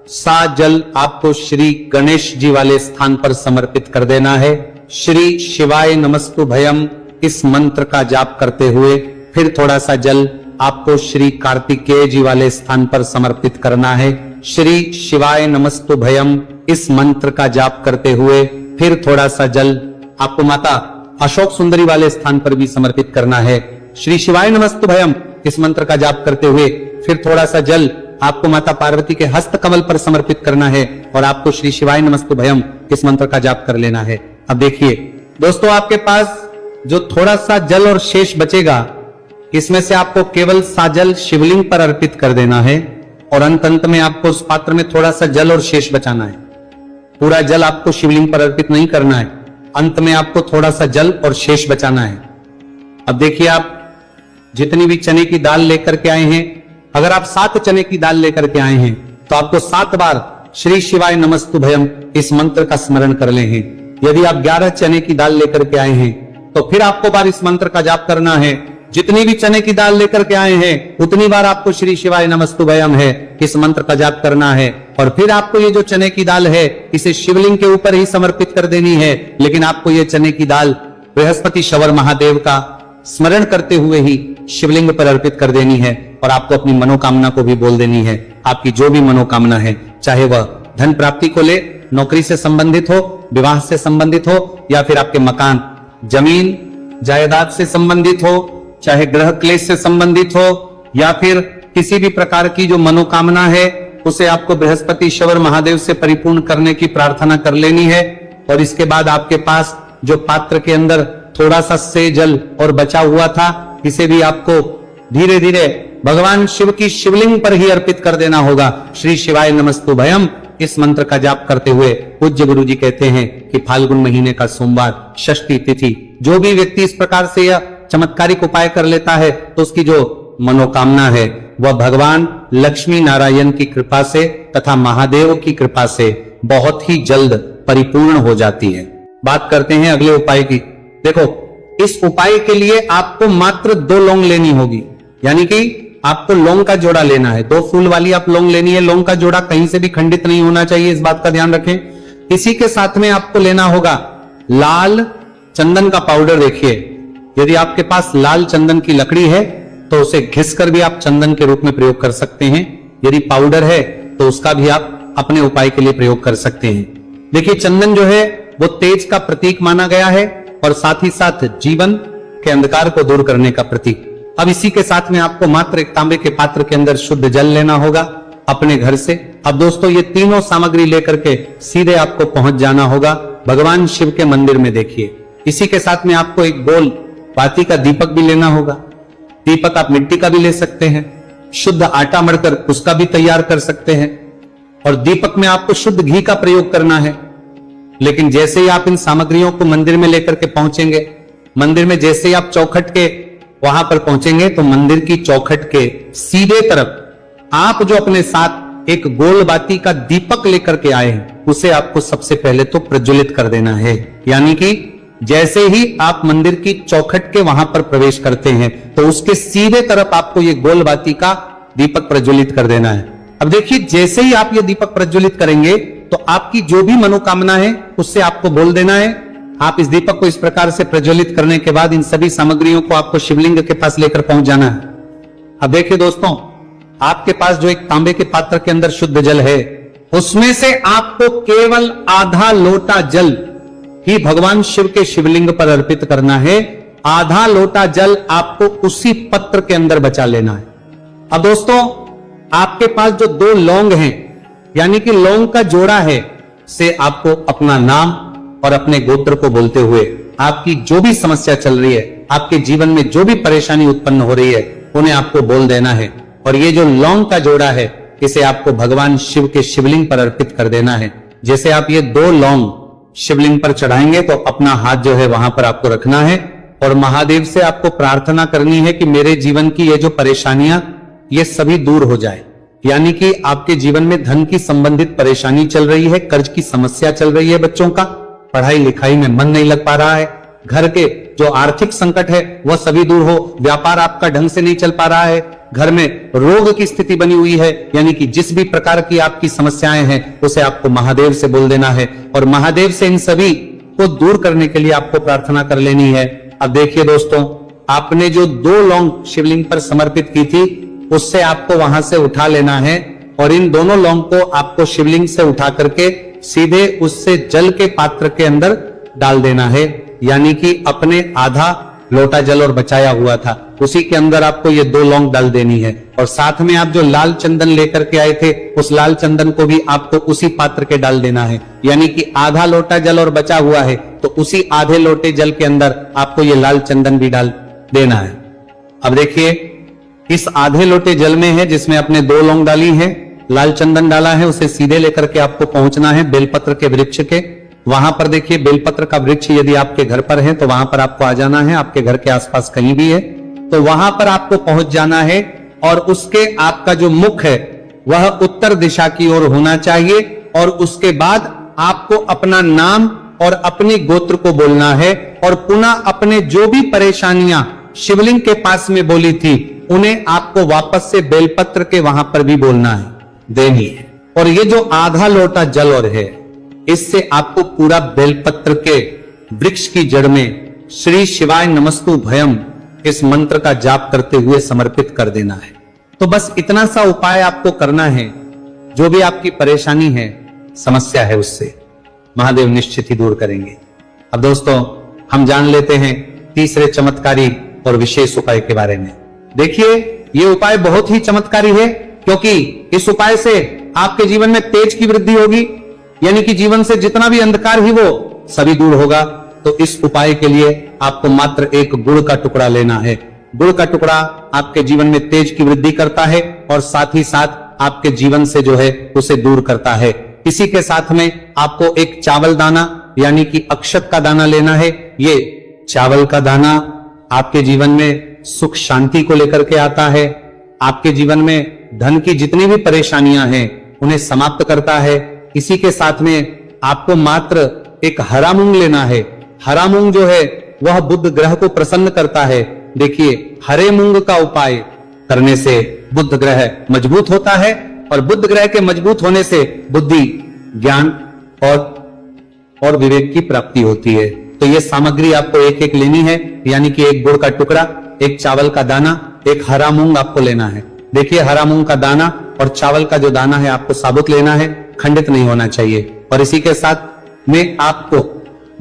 सा जल आपको श्री गणेश जी वाले स्थान पर समर्पित कर देना है। श्री शिवाय नमस्तु भयम इस मंत्र का जाप करते हुए फिर थोड़ा सा जल आपको श्री कार्तिकेय जी वाले स्थान पर समर्पित करना है। श्री शिवाय नमस्तु भयम इस मंत्र का जाप करते हुए फिर थोड़ा सा जल आपको माता अशोक सुंदरी वाले स्थान पर भी समर्पित करना है। श्री शिवाय नमस्तु भयम इस मंत्र का जाप करते हुए फिर थोड़ा सा जल आपको माता पार्वती के हस्त कमल पर समर्पित करना है और आपको श्री शिवाय नमस्तु भयम इस मंत्र का जाप कर लेना है। अब देखिए दोस्तों, आपके पास जो थोड़ा सा जल और शेष बचेगा, इसमें से आपको केवल साजल शिवलिंग पर अर्पित कर देना है और अंत में आपको उस पात्र में थोड़ा सा जल और शेष बचाना है। पूरा जल आपको शिवलिंग पर अर्पित नहीं करना है, अंत में आपको थोड़ा सा जल और शेष बचाना है। अब देखिए, आप जितनी भी चने की दाल लेकर के आए हैं, अगर आप 7 चने की दाल लेकर के आए हैं तो आपको 7 बार श्री शिवाय नमस्तु भयम इस मंत्र का स्मरण कर ले हैं। यदि आप 11 चने की दाल लेकर के आए हैं तो फिर आपको बार इस मंत्र का जाप करना है। जितनी भी चने की दाल लेकर के आए हैं उतनी बार आपको श्री शिवाय नमस्तु भयम है इस मंत्र का जाप करना है। और फिर आपको ये जो चने की दाल है, इसे शिवलिंग के ऊपर ही समर्पित कर देनी है। लेकिन आपको ये चने की दाल बृहस्पति शवर महादेव का स्मरण करते हुए ही शिवलिंग पर अर्पित कर देनी है और आपको अपनी मनोकामना को भी बोल देनी है। आपकी जो भी मनोकामना है, चाहे वह धन प्राप्ति को ले, नौकरी से संबंधित हो, विवाह से संबंधित हो, या फिर आपके मकान, जमीन, जायदाद से संबंधित हो, चाहे ग्रह क्लेश से संबंधित हो, या फिर किसी भी प्रकार की जो मनोकामना है उसे आपको बृहस्पति शवर महादेव से परिपूर्ण करने की प्रार्थना कर लेनी है। और इसके बाद आपके पास जो पात्र के अंदर थोड़ा सा से जल और बचा हुआ था, इसे भी आपको धीरे धीरे भगवान शिव की शिवलिंग पर ही अर्पित कर देना होगा। श्री शिवाय नमस्तु भयम इस मंत्र का जाप करते हुए पूज्य गुरु जी कहते हैं कि फाल्गुन महीने का सोमवार षष्ठी तिथि, जो भी व्यक्ति इस प्रकार से यह चमत्कारिक उपाय कर लेता है तो उसकी जो मनोकामना है वह भगवान लक्ष्मी नारायण की कृपा से तथा महादेव की कृपा से बहुत ही जल्द परिपूर्ण हो जाती है। बात करते हैं अगले उपाय की। देखो, इस उपाय के लिए आपको मात्र 2 लौंग लेनी होगी, यानी कि आपको लौंग का जोड़ा लेना है। 2 फूल वाली आप लौंग लेनी है। लौंग का जोड़ा कहीं से भी खंडित नहीं होना चाहिए, इस बात का ध्यान रखें। इसी के साथ में आपको लेना होगा लाल चंदन का पाउडर। देखिए, यदि आपके पास लाल चंदन की लकड़ी है तो उसे घिसकर भी आप चंदन के रूप में प्रयोग कर सकते हैं। यदि पाउडर है तो उसका भी आप अपने उपाय के लिए प्रयोग कर सकते हैं। देखिए, चंदन जो है वो तेज का प्रतीक माना गया है और साथ ही साथ जीवन के अंधकार को दूर करने का प्रतीक। अब इसी के साथ में आपको मात्र एक तांबे के पात्र के अंदर शुद्ध जल लेना होगा। अपने घर से अब दोस्तों ये तीनों सामग्री लेकर के सीधे आपको पहुंच जाना होगा भगवान शिव के मंदिर में। देखिए इसी के साथ में आपको एक गोल बाती का दीपक भी लेना होगा। दीपक आप मिट्टी का भी ले सकते हैं, शुद्ध आटा मढ़कर उसका भी तैयार कर सकते हैं, और दीपक में आपको शुद्ध घी का प्रयोग करना है। लेकिन जैसे ही आप इन सामग्रियों को मंदिर में लेकर के पहुंचेंगे, मंदिर में जैसे ही आप चौखट के वहां पर पहुंचेंगे तो मंदिर की चौखट के सीधे तरफ आप जो अपने साथ एक गोल बाती का दीपक लेकर के आए हैं उसे आपको सबसे पहले तो प्रज्वलित कर देना है। यानी कि जैसे ही आप मंदिर की चौखट के वहां पर प्रवेश करते हैं तो उसके सीधे तरफ आपको ये गोल बाती का दीपक प्रज्वलित कर देना है। अब देखिए जैसे ही आप ये दीपक प्रज्वलित करेंगे तो आपकी जो भी मनोकामना है उससे आपको बोल देना है। आप इस दीपक को इस प्रकार से प्रज्वलित करने के बाद इन सभी सामग्रियों को आपको शिवलिंग के पास लेकर पहुंच जाना है। अब देखिए दोस्तों, आपके पास जो एक तांबे के पात्र के अंदर शुद्ध जल है उसमें से आपको केवल आधा लोटा जल ही भगवान शिव के शिवलिंग पर अर्पित करना है। आधा लोटा जल आपको उसी पत्र के अंदर बचा लेना है। अब दोस्तों, आपके पास जो 2 लौंग हैं यानी कि लौंग का जोड़ा है, से आपको अपना नाम और अपने गोत्र को बोलते हुए आपकी जो भी समस्या चल रही है, आपके जीवन में जो भी परेशानी उत्पन्न हो रही है, उन्हें आपको बोल देना है। और ये जो लौंग का जोड़ा है इसे आपको भगवान शिव के शिवलिंग पर अर्पित कर देना है। जैसे आप ये 2 लौंग शिवलिंग पर चढ़ाएंगे तो अपना हाथ जो है वहां पर आपको रखना है और महादेव से आपको प्रार्थना करनी है कि मेरे जीवन की ये जो परेशानियां ये सभी दूर हो जाए। यानी कि आपके जीवन में धन की संबंधित परेशानी चल रही है, कर्ज की समस्या चल रही है, बच्चों का पढ़ाई लिखाई में मन नहीं लग पा रहा है, घर के जो आर्थिक संकट है वह सभी दूर हो, व्यापार आपका ढंग से नहीं चल पा रहा है, घर में रोग की स्थिति बनी हुई है, यानी कि जिस भी प्रकार की आपकी समस्याएं हैं उसे आपको महादेव से बोल देना है और महादेव से इन सभी को दूर करने के लिए आपको प्रार्थना कर लेनी है। अब देखिए दोस्तों, आपने जो 2 लौंग शिवलिंग पर समर्पित की थी उससे आपको वहां से उठा लेना है और इन दोनों लौंग को आपको शिवलिंग से उठा करके सीधे उससे जल के पात्र के अंदर डाल देना है। यानी कि अपने आधा लोटा जल और बचाया हुआ था उसी के अंदर आपको ये 2 लौंग डाल देनी है और साथ में आप जो लाल चंदन लेकर के आए थे उस लाल चंदन को भी आपको उसी पात्र के डाल देना है। यानी कि आधा लोटा जल और बचा हुआ है तो उसी आधे लोटे जल के अंदर आपको ये लाल चंदन भी डाल देना है। अब देखिए, इस आधे लोटे जल में है जिसमें आपने 2 लौंग डाली है, लाल चंदन डाला है, उसे सीधे लेकर के आपको पहुंचना है बेलपत्र के वृक्ष के। वहां पर देखिए बेलपत्र का वृक्ष यदि आपके घर पर है तो वहां पर आपको आ जाना है, आपके घर के आसपास कहीं भी है तो वहां पर आपको पहुंच जाना है और उसके आपका जो मुख है वह उत्तर दिशा की ओर होना चाहिए और उसके बाद आपको अपना नाम और अपने गोत्र को बोलना है और पुनः अपने जो भी परेशानियां शिवलिंग के पास में बोली थी उन्हें आपको वापस से बेलपत्र के वहां पर भी बोलना है, देनी है। और ये जो आधा लोटा जल और है इससे आपको पूरा बेलपत्र के वृक्ष की जड़ में श्री शिवाय नमस्तु भयम इस मंत्र का जाप करते हुए समर्पित कर देना है। तो बस इतना सा उपाय आपको करना है, जो भी आपकी परेशानी है, समस्या है, उससे महादेव निश्चित ही दूर करेंगे। अब दोस्तों, हम जान लेते हैं तीसरे चमत्कारी और विशेष उपाय के बारे में। देखिए, ये उपाय बहुत ही चमत्कारी है क्योंकि इस उपाय से आपके जीवन में तेज की वृद्धि होगी, यानी कि जीवन से जितना भी अंधकार ही वो सभी दूर होगा। तो इस उपाय के लिए आपको मात्र एक गुड़ का टुकड़ा लेना है। गुड़ का टुकड़ा आपके जीवन में तेज की वृद्धि करता है और साथ ही साथ आपके जीवन से जो है उसे दूर करता है। इसी के साथ में आपको एक चावल दाना यानी कि अक्षत का दाना लेना है। ये चावल का दाना आपके जीवन में सुख शांति को लेकर के आता है, आपके जीवन में धन की जितनी भी परेशानियां हैं उन्हें समाप्त करता है। इसी के साथ में आपको मात्र एक हरा मूंग लेना है। हरा मूंग जो है वह बुध ग्रह को प्रसन्न करता है। देखिए, हरे मूंग का उपाय करने से बुध ग्रह मजबूत होता है और बुध ग्रह के मजबूत होने से बुद्धि, ज्ञान और विवेक की प्राप्ति होती है। तो ये सामग्री आपको एक एक लेनी है, यानी कि एक गुड़ का टुकड़ा, एक चावल का दाना, एक हरा मूंग आपको लेना है। देखिए, हरा मूंग का दाना और चावल का जो दाना है आपको साबुत लेना है, खंडित नहीं होना चाहिए। और इसी के साथ में आपको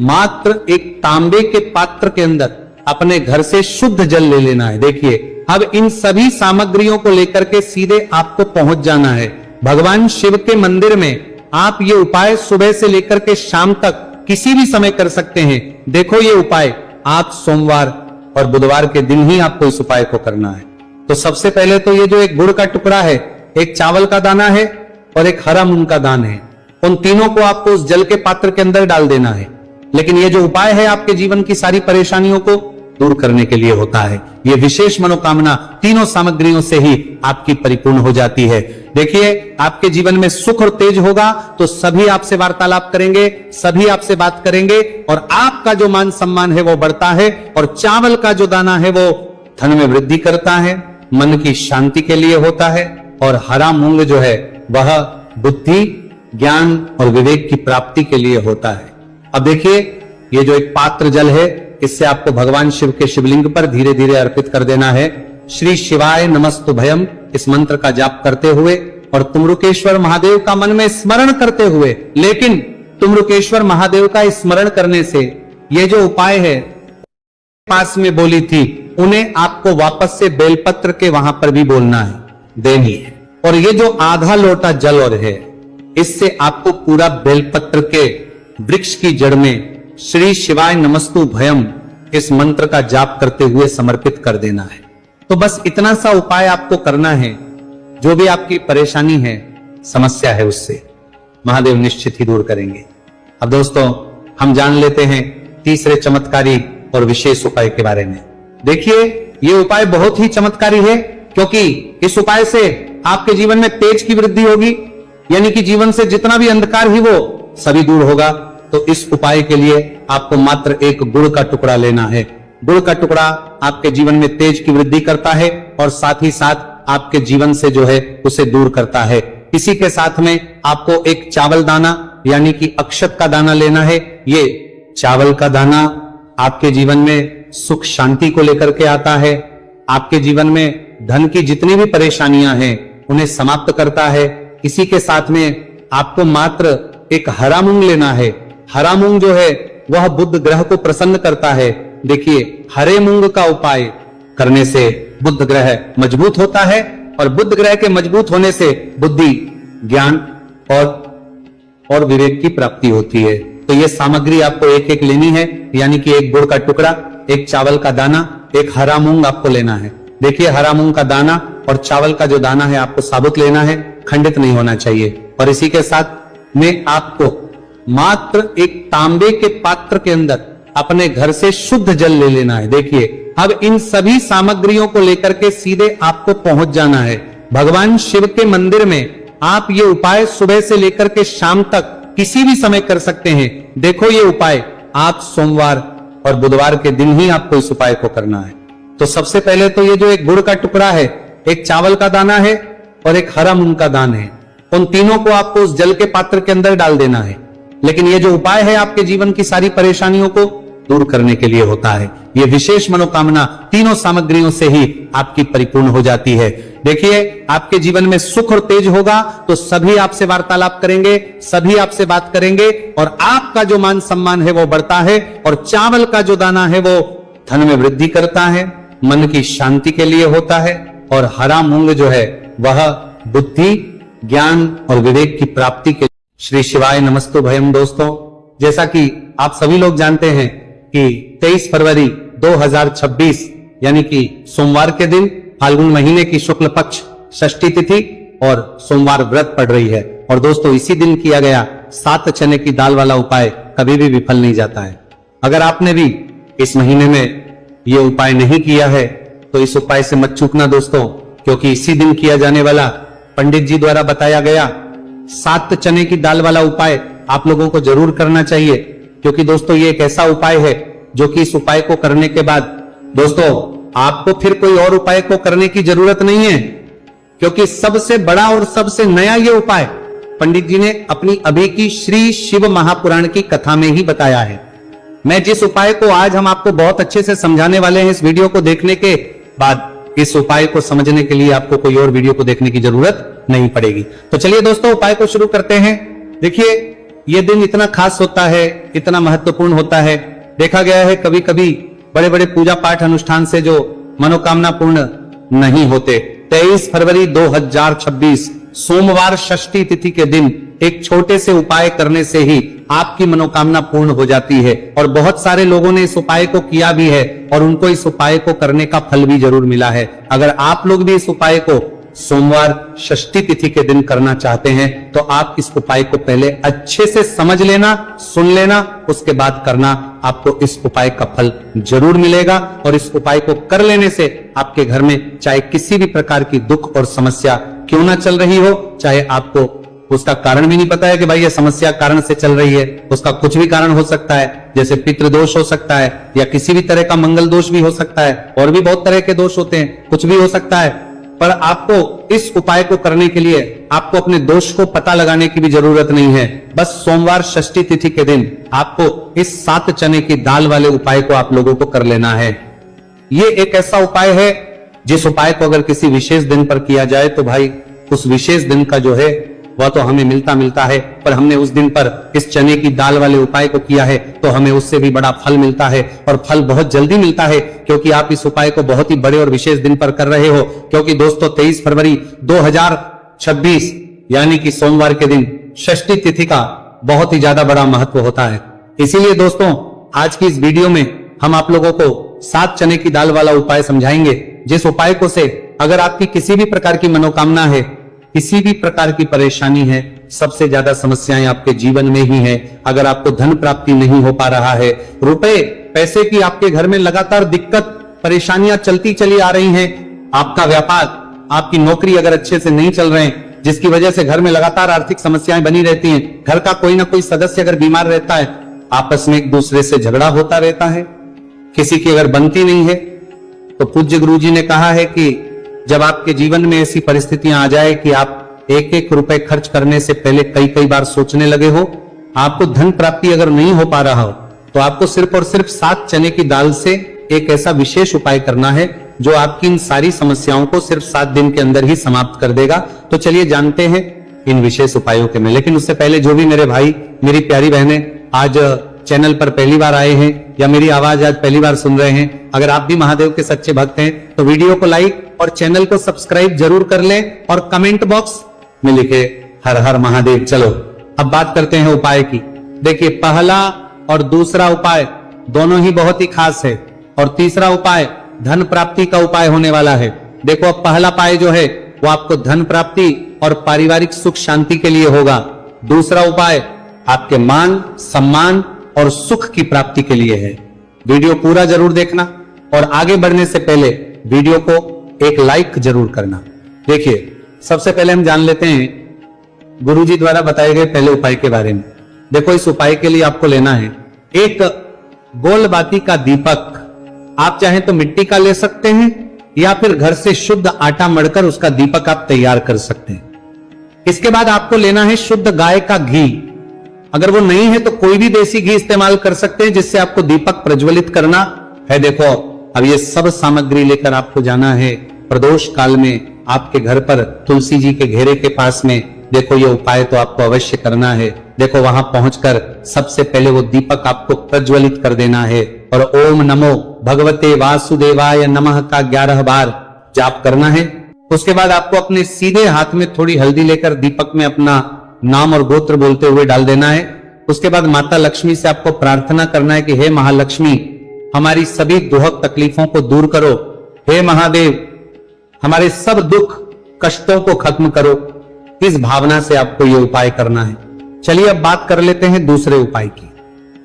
मात्र एक तांबे के पात्र के अंदर अपने घर से शुद्ध जल ले लेना है। देखिए, अब इन सभी सामग्रियों को लेकर के सीधे आपको पहुंच जाना है भगवान शिव के मंदिर में आप ये उपाय सुबह से लेकर के शाम तक किसी भी समय कर सकते हैं। देखो ये उपाय आप सोमवार और बुधवार के दिन ही आपको इस उपाय को करना है। तो सबसे पहले तो ये जो एक गुड़ का टुकड़ा है, एक चावल का दाना है और एक हरा मूंग का दान है, उन तीनों को आपको उस जल के पात्र के अंदर डाल देना है। लेकिन ये जो उपाय है आपके जीवन की सारी परेशानियों को दूर करने के लिए होता है। ये विशेष मनोकामना तीनों सामग्रियों से ही आपकी परिपूर्ण हो जाती है। देखिए आपके जीवन में सुख और तेज होगा तो सभी आपसे वार्तालाप करेंगे, सभी आपसे बात करेंगे और आपका जो मान सम्मान है वो बढ़ता है। और चावल का जो दाना है वो धन में वृद्धि करता है, मन की शांति के लिए होता है। और हरा मूंग जो है वह बुद्धि, ज्ञान और विवेक की प्राप्ति के लिए होता है। अब देखिए ये जो एक पात्र जल है, इससे आपको भगवान शिव के शिवलिंग पर धीरे धीरे अर्पित कर देना है। श्री शिवाय नमस्तुभयम इस मंत्र का जाप करते हुए और तुमरुकेश्वर महादेव का मन में स्मरण करते हुए। लेकिन तुमरुकेश्वर महादेव का स्मरण करने से ये जो उपाय है पास में बोली थी, उन्हें आपको वापस से बेलपत्र के वहां पर भी बोलना है, देनी है। और ये जो आधा लोटा जल और है, इससे आपको पूरा बेलपत्र के वृक्ष की जड़ में श्री शिवाय नमस्तु भयम इस मंत्र का जाप करते हुए समर्पित कर देना है। तो बस इतना सा उपाय आपको करना है। जो भी आपकी परेशानी है, समस्या है, उससे महादेव निश्चित ही दूर करेंगे। अब दोस्तों हम जान लेते हैं तीसरे चमत्कारी और विशेष उपाय के बारे में। देखिए ये उपाय बहुत ही चमत्कारी है, क्योंकि इस उपाय से आपके जीवन में तेज की वृद्धि होगी, यानी कि जीवन से जितना भी अंधकार ही वो सभी दूर होगा। तो इस उपाय के लिए आपको मात्र एक गुड़ का टुकड़ा लेना है। गुड़ का टुकड़ा आपके जीवन में तेज की वृद्धि करता है और साथ ही साथ आपके जीवन से जो है उसे दूर करता है। इसी के साथ में आपको एक चावल दाना यानी कि अक्षत का दाना लेना है। ये चावल का दाना आपके जीवन में सुख शांति को लेकर के आता है, आपके जीवन में धन की जितनी भी परेशानियां हैं उन्हें समाप्त करता है। इसी के साथ में आपको मात्र एक हरा मूंग लेना है। हरा मूंग जो है वह बुध ग्रह को प्रसन्न करता है। देखिए हरे मूंग का उपाय करने से बुध ग्रह मजबूत होता है और बुध ग्रह के मजबूत होने से बुद्धि, ज्ञान और विवेक की प्राप्ति होती है। तो ये सामग्री आपको एक एक लेनी है, यानी कि एक गुड़ का टुकड़ा, एक चावल का दाना, एक हरा मूंग आपको लेना है। देखिए हरा मूंग का दाना और चावल का जो दाना है आपको साबुत लेना है, खंडित नहीं होना चाहिए। और इसी के साथ में आपको मात्र एक तांबे के पात्र के अंदर अपने घर से शुद्ध जल ले लेना है। देखिए अब इन सभी सामग्रियों को लेकर के सीधे आपको पहुंच जाना है भगवान शिव के मंदिर में। आप ये उपाय सुबह से लेकर के शाम तक किसी भी समय कर सकते हैं। देखो ये उपाय आप सोमवार और बुधवार के दिन ही आपको इस उपाय को करना है। तो सबसे पहले तो ये जो एक गुड़ का टुकड़ा है, एक चावल का दाना है और एक हरा मूंग का दान है, उन तीनों को आपको उस जल के पात्र के अंदर डाल देना है। लेकिन ये जो उपाय है आपके जीवन की सारी परेशानियों को दूर करने के लिए होता है। ये विशेष मनोकामना तीनों सामग्रियों से ही आपकी परिपूर्ण हो जाती है। देखिए आपके जीवन में सुख और तेज होगा तो सभी आपसे वार्तालाप करेंगे, सभी आपसे बात करेंगे और आपका जो मान सम्मान है वो बढ़ता है। और चावल का जो दाना है वो धन में वृद्धि करता है, मन की शांति के लिए होता है। और हरा मूंग जो है वह बुद्धि, ज्ञान और विवेक की प्राप्ति के। श्री शिवाय नमस्तु भयम। दोस्तों जैसा कि आप सभी लोग जानते हैं कि 23 फरवरी 2026 यानी कि सोमवार के दिन फाल्गुन महीने की शुक्ल पक्ष षष्ठी तिथि और सोमवार व्रत पड़ रही है। और दोस्तों इसी दिन किया गया 7 चने की दाल वाला उपाय कभी भी विफल नहीं जाता है। अगर आपने भी इस महीने में ये उपाय नहीं किया है तो इस उपाय से मत चूकना दोस्तों, क्योंकि इसी दिन किया जाने वाला पंडित जी द्वारा बताया गया 7 चने की दाल वाला उपाय आप लोगों को जरूर करना चाहिए। क्योंकि दोस्तों ये एक ऐसा उपाय है जो कि इस उपाय को करने के बाद दोस्तों आपको फिर कोई और उपाय को करने की जरूरत नहीं है, क्योंकि सबसे बड़ा और सबसे नया ये उपाय पंडित जी ने अपनी अभी की श्री शिव महापुराण की कथा में ही बताया है। मैं जिस उपाय को आज हम आपको बहुत अच्छे से समझाने वाले हैं, इस वीडियो को देखने के बाद इस उपाय को समझने के लिए आपको कोई और वीडियो को देखने की जरूरत नहीं पड़ेगी। तो चलिए दोस्तों उपाय को शुरू करते हैं। देखिए ये दिन इतना खास होता है, इतना महत्वपूर्ण होता है। देखा गया है कभी कभी बड़े बड़े पूजा पाठ अनुष्ठान से जो मनोकामना पूर्ण नहीं होते। 23 फरवरी 2026 सोमवार षष्ठी तिथि के दिन एक छोटे से उपाय करने से ही आपकी मनोकामना पूर्ण हो जाती है। और बहुत सारे लोगों ने इस उपाय को किया भी है और उनको इस उपाय को करने का फल भी जरूर मिला है। अगर आप लोग भी इस उपाय को सोमवार षष्ठी तिथि के दिन करना चाहते हैं तो आप इस उपाय को पहले अच्छे से समझ लेना, सुन लेना, उसके बाद करना। आपको इस उपाय का फल जरूर मिलेगा। और इस उपाय को कर लेने से आपके घर में चाहे किसी भी प्रकार की दुख और समस्या क्यों ना चल रही हो, चाहे आपको उसका कारण भी नहीं पता है कि भाई ये समस्या कारण से चल रही है, उसका कुछ भी कारण हो सकता है, जैसे पितृदोष हो सकता है या किसी भी तरह का मंगल दोष भी हो सकता है, और भी बहुत तरह के दोष होते हैं, कुछ भी हो सकता है। पर आपको इस उपाय को करने के लिए आपको अपने दोष को पता लगाने की भी जरूरत नहीं है। बस सोमवार षष्ठी तिथि के दिन आपको इस 7 चने की दाल वाले उपाय को आप लोगों को कर लेना है। ये एक ऐसा उपाय है जिस उपाय को अगर किसी विशेष दिन पर किया जाए तो भाई उस विशेष दिन का जो है वह तो हमें मिलता है, पर हमने उस दिन पर इस चने की दाल वाले उपाय को किया है तो हमें उससे भी बड़ा फल मिलता है। और फल बहुत जल्दी मिलता है क्योंकि आप इस उपाय को बहुत ही बड़े और विशेष दिन पर कर रहे हो। क्योंकि दोस्तों 23 फरवरी 2026 यानी कि सोमवार के दिन षष्ठी तिथि का बहुत ही ज्यादा बड़ा महत्व होता है। इसीलिए दोस्तों आज की इस वीडियो में हम आप लोगों को 7 चने की दाल वाला उपाय समझाएंगे, जिस उपाय को से अगर आपकी किसी भी प्रकार की मनोकामना है, किसी भी प्रकार की परेशानी है, सबसे ज्यादा समस्याएं आपके जीवन में ही हैं, अगर आपको धन प्राप्ति नहीं हो पा रहा है, रुपए पैसे की आपके घर में लगातार दिक्कत परेशानियां चलती चली आ रही हैं, आपका व्यापार आपकी नौकरी अगर अच्छे से नहीं चल रहे हैं, जिसकी वजह से घर में लगातार आर्थिक समस्याएं बनी रहती हैं, घर का कोई ना कोई सदस्य अगर बीमार रहता है, आपस में एक दूसरे से झगड़ा होता रहता है, किसी की अगर बनती नहीं है, तो पूज्य गुरु जी ने कहा है कि जब आपके जीवन में ऐसी परिस्थितियां आ जाए कि आप एक एक रुपए खर्च करने से पहले कई कई बार सोचने लगे हो, आपको धन प्राप्ति अगर नहीं हो पा रहा हो, तो आपको सिर्फ और सिर्फ 7 चने की दाल से एक ऐसा विशेष उपाय करना है जो आपकी इन सारी समस्याओं को सिर्फ 7 दिन के अंदर ही समाप्त कर देगा। तो चलिए जानते हैं इन विशेष उपायों के में। लेकिन उससे पहले जो भी मेरे भाई मेरी प्यारी बहनें आज चैनल पर पहली बार आए हैं या मेरी आवाज आज पहली बार सुन रहे हैं, अगर आप भी महादेव के सच्चे भक्त हैं तो वीडियो को लाइक और चैनल को सब्सक्राइब जरूर कर लें और कमेंट बॉक्स में लिखे हर हर महादेव। चलो अब बात करते हैं उपाय की। देखिए पहला और दूसरा उपाय दोनों ही बहुत ही खास है और तीसरा उपाय धन प्राप्ति का उपाय होने वाला है। देखो अब पहला उपाय जो है वो आपको धन प्राप्ति और पारिवारिक सुख शांति के लिए होगा। दूसरा उपाय आपके मान सम्मान और सुख की प्राप्ति के लिए है। वीडियो पूरा जरूर देखना और आगे बढ़ने से पहले वीडियो को एक लाइक जरूर करना। देखिए सबसे पहले हम जान लेते हैं गुरुजी द्वारा बताए गए पहले उपाय के बारे में। देखो इस उपाय के लिए आपको लेना है एक गोल बाती का दीपक। आप चाहें तो मिट्टी का ले सकते हैं या फिर घर से शुद्ध आटा मढ़कर उसका दीपक आप तैयार कर सकते हैं। इसके बाद आपको लेना है शुद्ध गाय का घी। अगर वो नहीं है तो कोई भी देसी घी इस्तेमाल कर सकते हैं जिससे आपको दीपक प्रज्वलित करना है। देखो अब ये सब सामग्री लेकर आपको जाना है प्रदोष काल में आपके घर पर तुलसी जी के घेरे के पास में। देखो ये उपाय तो आपको अवश्य करना है। देखो वहां पहुंचकर सबसे पहले वो दीपक आपको प्रज्वलित कर देना है और ओम नमो भगवते वासुदेवाय नमः का 11 बार जाप करना है। उसके बाद आपको अपने सीधे हाथ में थोड़ी हल्दी लेकर दीपक में अपना नाम और गोत्र बोलते हुए डाल देना है। उसके बाद माता लक्ष्मी से आपको प्रार्थना करना है कि हे महालक्ष्मी हमारी सभी दुख तकलीफों को दूर करो, हे महादेव हमारे सब दुख कष्टों को खत्म करो। इस भावना से आपको यह उपाय करना है। चलिए अब बात कर लेते हैं दूसरे उपाय की।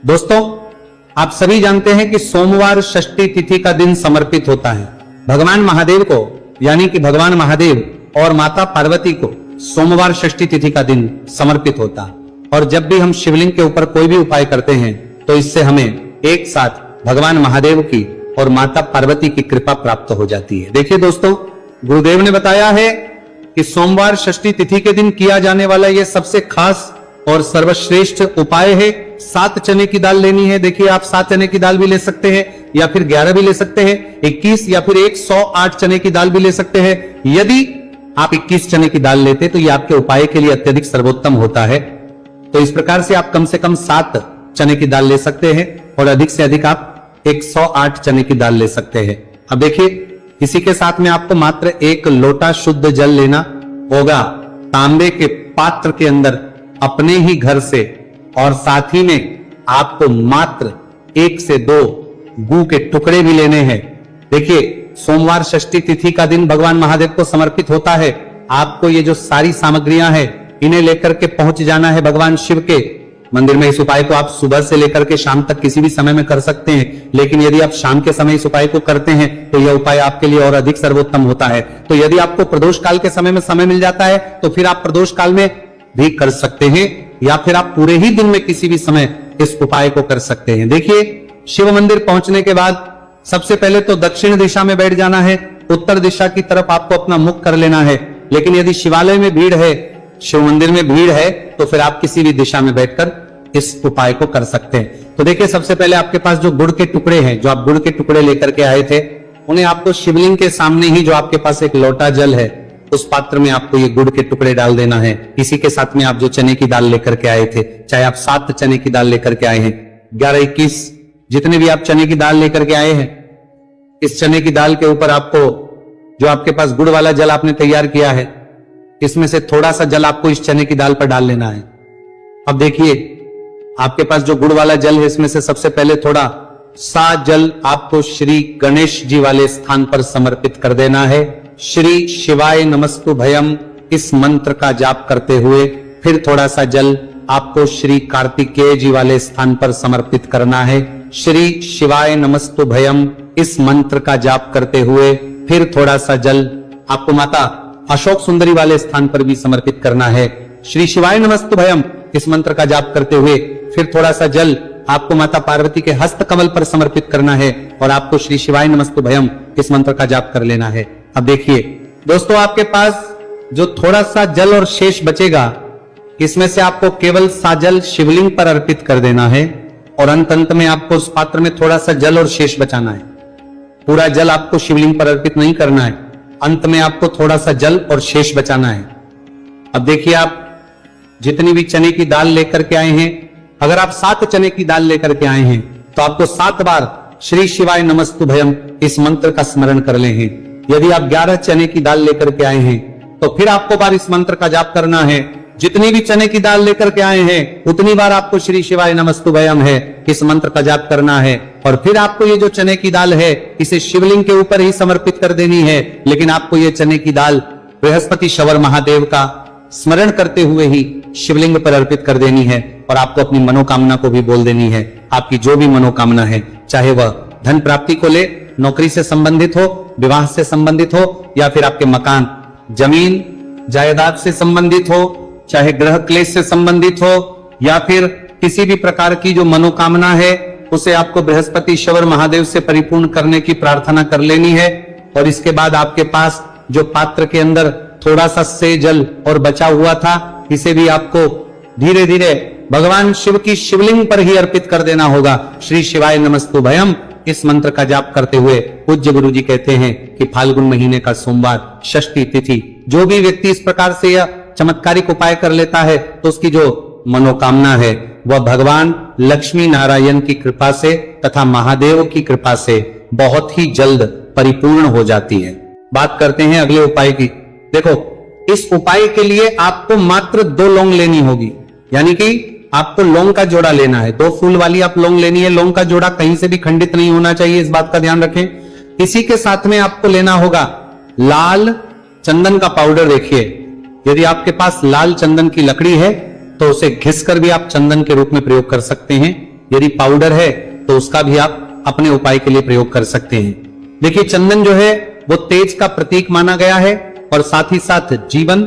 दोस्तों आप सभी जानते हैं कि सोमवार षष्ठी तिथि का दिन समर्पित होता है भगवान महादेव को, यानी कि भगवान महादेव और माता पार्वती को सोमवार षष्ठी तिथि का दिन समर्पित होता है। और जब भी हम शिवलिंग के ऊपर कोई भी उपाय करते हैं तो इससे हमें एक साथ भगवान महादेव की और माता पार्वती की कृपा प्राप्त हो जाती है। देखिए दोस्तों गुरुदेव ने बताया है कि सोमवार षष्ठी तिथि के दिन किया जाने वाला यह सबसे खास और सर्वश्रेष्ठ उपाय है। 7 चने की दाल लेनी है। देखिए आप 7 चने की दाल भी ले सकते हैं या फिर 11 भी ले सकते हैं, 21 या फिर 108 चने की दाल भी ले सकते हैं। यदि आप 21 चने की दाल लेते तो ये आपके उपाय के लिए अत्यधिक सर्वोत्तम होता है। तो इस प्रकार से आप कम से कम 7 चने की दाल ले सकते हैं और अधिक से अधिक आप 108 चने की दाल ले सकते हैं। अब देखिए इसी के साथ में आपको मात्र 1 लोटा शुद्ध जल लेना होगा तांबे के पात्र के अंदर अपने ही घर से और साथ ही में आपको मात्र 1 से 2 गू के टुकड़े भी लेने हैं। देखिए, सोमवार षष्ठी तिथि का दिन भगवान महादेव को समर्पित होता है। आपको ये जो सारी सामग्रियां हैं इन्हें लेकर के पहुंच जाना है भगवान शिव के मंदिर में। इस उपाय को आप सुबह से लेकर के शाम तक किसी भी समय में कर सकते हैं, लेकिन यदि आप शाम के समय इस उपाय को करते हैं तो यह उपाय आपके लिए और अधिक सर्वोत्तम होता है। तो यदि आपको प्रदोष काल के समय में समय मिल जाता है तो फिर आप प्रदोष काल में भी कर सकते हैं, या फिर आप पूरे ही दिन में किसी भी समय इस उपाय को कर सकते हैं। देखिए, शिव मंदिर पहुंचने के बाद सबसे पहले तो दक्षिण दिशा में बैठ जाना है। उत्तर दिशा की तरफ आपको अपना मुख कर लेना है। लेकिन यदि शिवालय में भीड़ है, शिव मंदिर में भीड़ है, तो फिर आप किसी भी दिशा में बैठकर इस उपाय को कर सकते हैं। तो देखिए, सबसे पहले आपके पास जो गुड़ के टुकड़े हैं, जो आप गुड़ के टुकड़े लेकर के आए थे, उन्हें आपको शिवलिंग के सामने ही जो आपके पास एक लोटा जल है उस पात्र में आपको ये गुड़ के टुकड़े डाल देना है। इसी के साथ में आप जो चने की दाल लेकर के आए थे, चाहे आप 7 चने की दाल लेकर के आए हैं, 11-21 जितने भी आप चने की दाल लेकर के आए हैं, इस चने की दाल के ऊपर आपको जो आपके पास गुड़ वाला जल आपने तैयार किया है, इसमें से थोड़ा सा जल आपको इस चने की दाल पर डाल लेना है। अब देखिए, आपके पास जो गुड़ वाला जल है, इसमें से सबसे पहले थोड़ा सा जल आपको श्री गणेश जी वाले स्थान पर समर्पित कर देना है। श्री शिवाय नमस्तु भयम इस मंत्र का जाप करते हुए फिर थोड़ा सा जल आपको श्री कार्तिकेय जी वाले स्थान पर समर्पित करना है। श्री शिवाय नमस्तु भयम इस मंत्र का जाप करते हुए फिर थोड़ा सा जल आपको माता अशोक सुंदरी वाले स्थान पर भी समर्पित करना है। श्री शिवाय नमस्तु भयम इस मंत्र का जाप करते हुए फिर थोड़ा सा जल आपको माता पार्वती के हस्त कमल पर समर्पित करना है और आपको श्री शिवाय नमस्तु भयम इस मंत्र का जाप कर लेना है। अब देखिए दोस्तों, आपके पास जो थोड़ा सा जल और शेष बचेगा, इसमें से आपको केवल सा जल शिवलिंग पर अर्पित कर देना है और अंत में आपको उस पात्र में थोड़ा सा जल और शेष बचाना है। पूरा जल आपको शिवलिंग पर अर्पित नहीं करना है, अंत में आपको थोड़ा सा जल और शेष बचाना है। अब देखिए, आप जितनी भी चने की दाल लेकर के आए हैं, अगर आप 7 चने की दाल लेकर के आए हैं तो आपको 7 बार श्री शिवाय नमस्तु भयम इस मंत्र का स्मरण कर ले हैं। यदि आप 11 चने की दाल लेकर के आए हैं तो फिर आपको बार इस मंत्र का जाप करना है। जितनी भी चने की दाल लेकर के आए हैं उतनी बार आपको श्री शिवाय नमस्तु भयम है इस मंत्र का जाप करना है। और फिर आपको ये जो चने की दाल है इसे शिवलिंग के ऊपर ही समर्पित कर देनी है। लेकिन आपको ये चने की दाल बृहस्पति शवर महादेव का स्मरण करते हुए ही शिवलिंग पर अर्पित कर देनी है और आपको अपनी मनोकामना को भी बोल देनी है। आपकी जो भी मनोकामना है, चाहे वह धन प्राप्ति को ले, नौकरी से संबंधित हो, विवाह से संबंधित हो, या फिर आपके मकान, जमीन जायदाद से संबंधित हो, चाहे ग्रह क्लेश से संबंधित हो, या फिर किसी भी प्रकार की जो मनोकामना है उसे आपको बृहस्पति शवर महादेव से परिपूर्ण करने की प्रार्थना कर लेनी है। और इसके बाद आपके पास जो पात्र के अंदर थोड़ा सा से जल और बचा हुआ था, इसे भी आपको धीरे धीरे भगवान शिव की शिवलिंग पर ही अर्पित कर देना होगा। श्री शिवाय नमस्तु भयम इस मंत्र का जाप करते हुए पूज्य गुरु जी कहते हैं कि फाल्गुन महीने का सोमवार षष्ठी तिथि, जो भी व्यक्ति इस प्रकार से यह चमत्कारिक उपाय कर लेता है तो उसकी जो मनोकामना है वह भगवान लक्ष्मी नारायण की कृपा से तथा महादेव की कृपा से बहुत ही जल्द परिपूर्ण हो जाती है। बात करते हैं अगले उपाय की। देखो, इस उपाय के लिए आपको मात्र 2 लौंग लेनी होगी, यानी कि आपको लौंग का जोड़ा लेना है। 2 फूल वाली आप लौंग लेनी है। लौंग का जोड़ा कहीं से भी खंडित नहीं होना चाहिए, इस बात का ध्यान रखें। इसी के साथ में आपको लेना होगा लाल चंदन का पाउडर। देखिए, यदि आपके पास लाल चंदन की लकड़ी है तो उसे घिसकर भी आप चंदन के रूप में प्रयोग कर सकते हैं। यदि पाउडर है तो उसका भी आप अपने उपाय के लिए प्रयोग कर सकते हैं। देखिए, चंदन जो है वो तेज का प्रतीक माना गया है और साथ ही साथ जीवन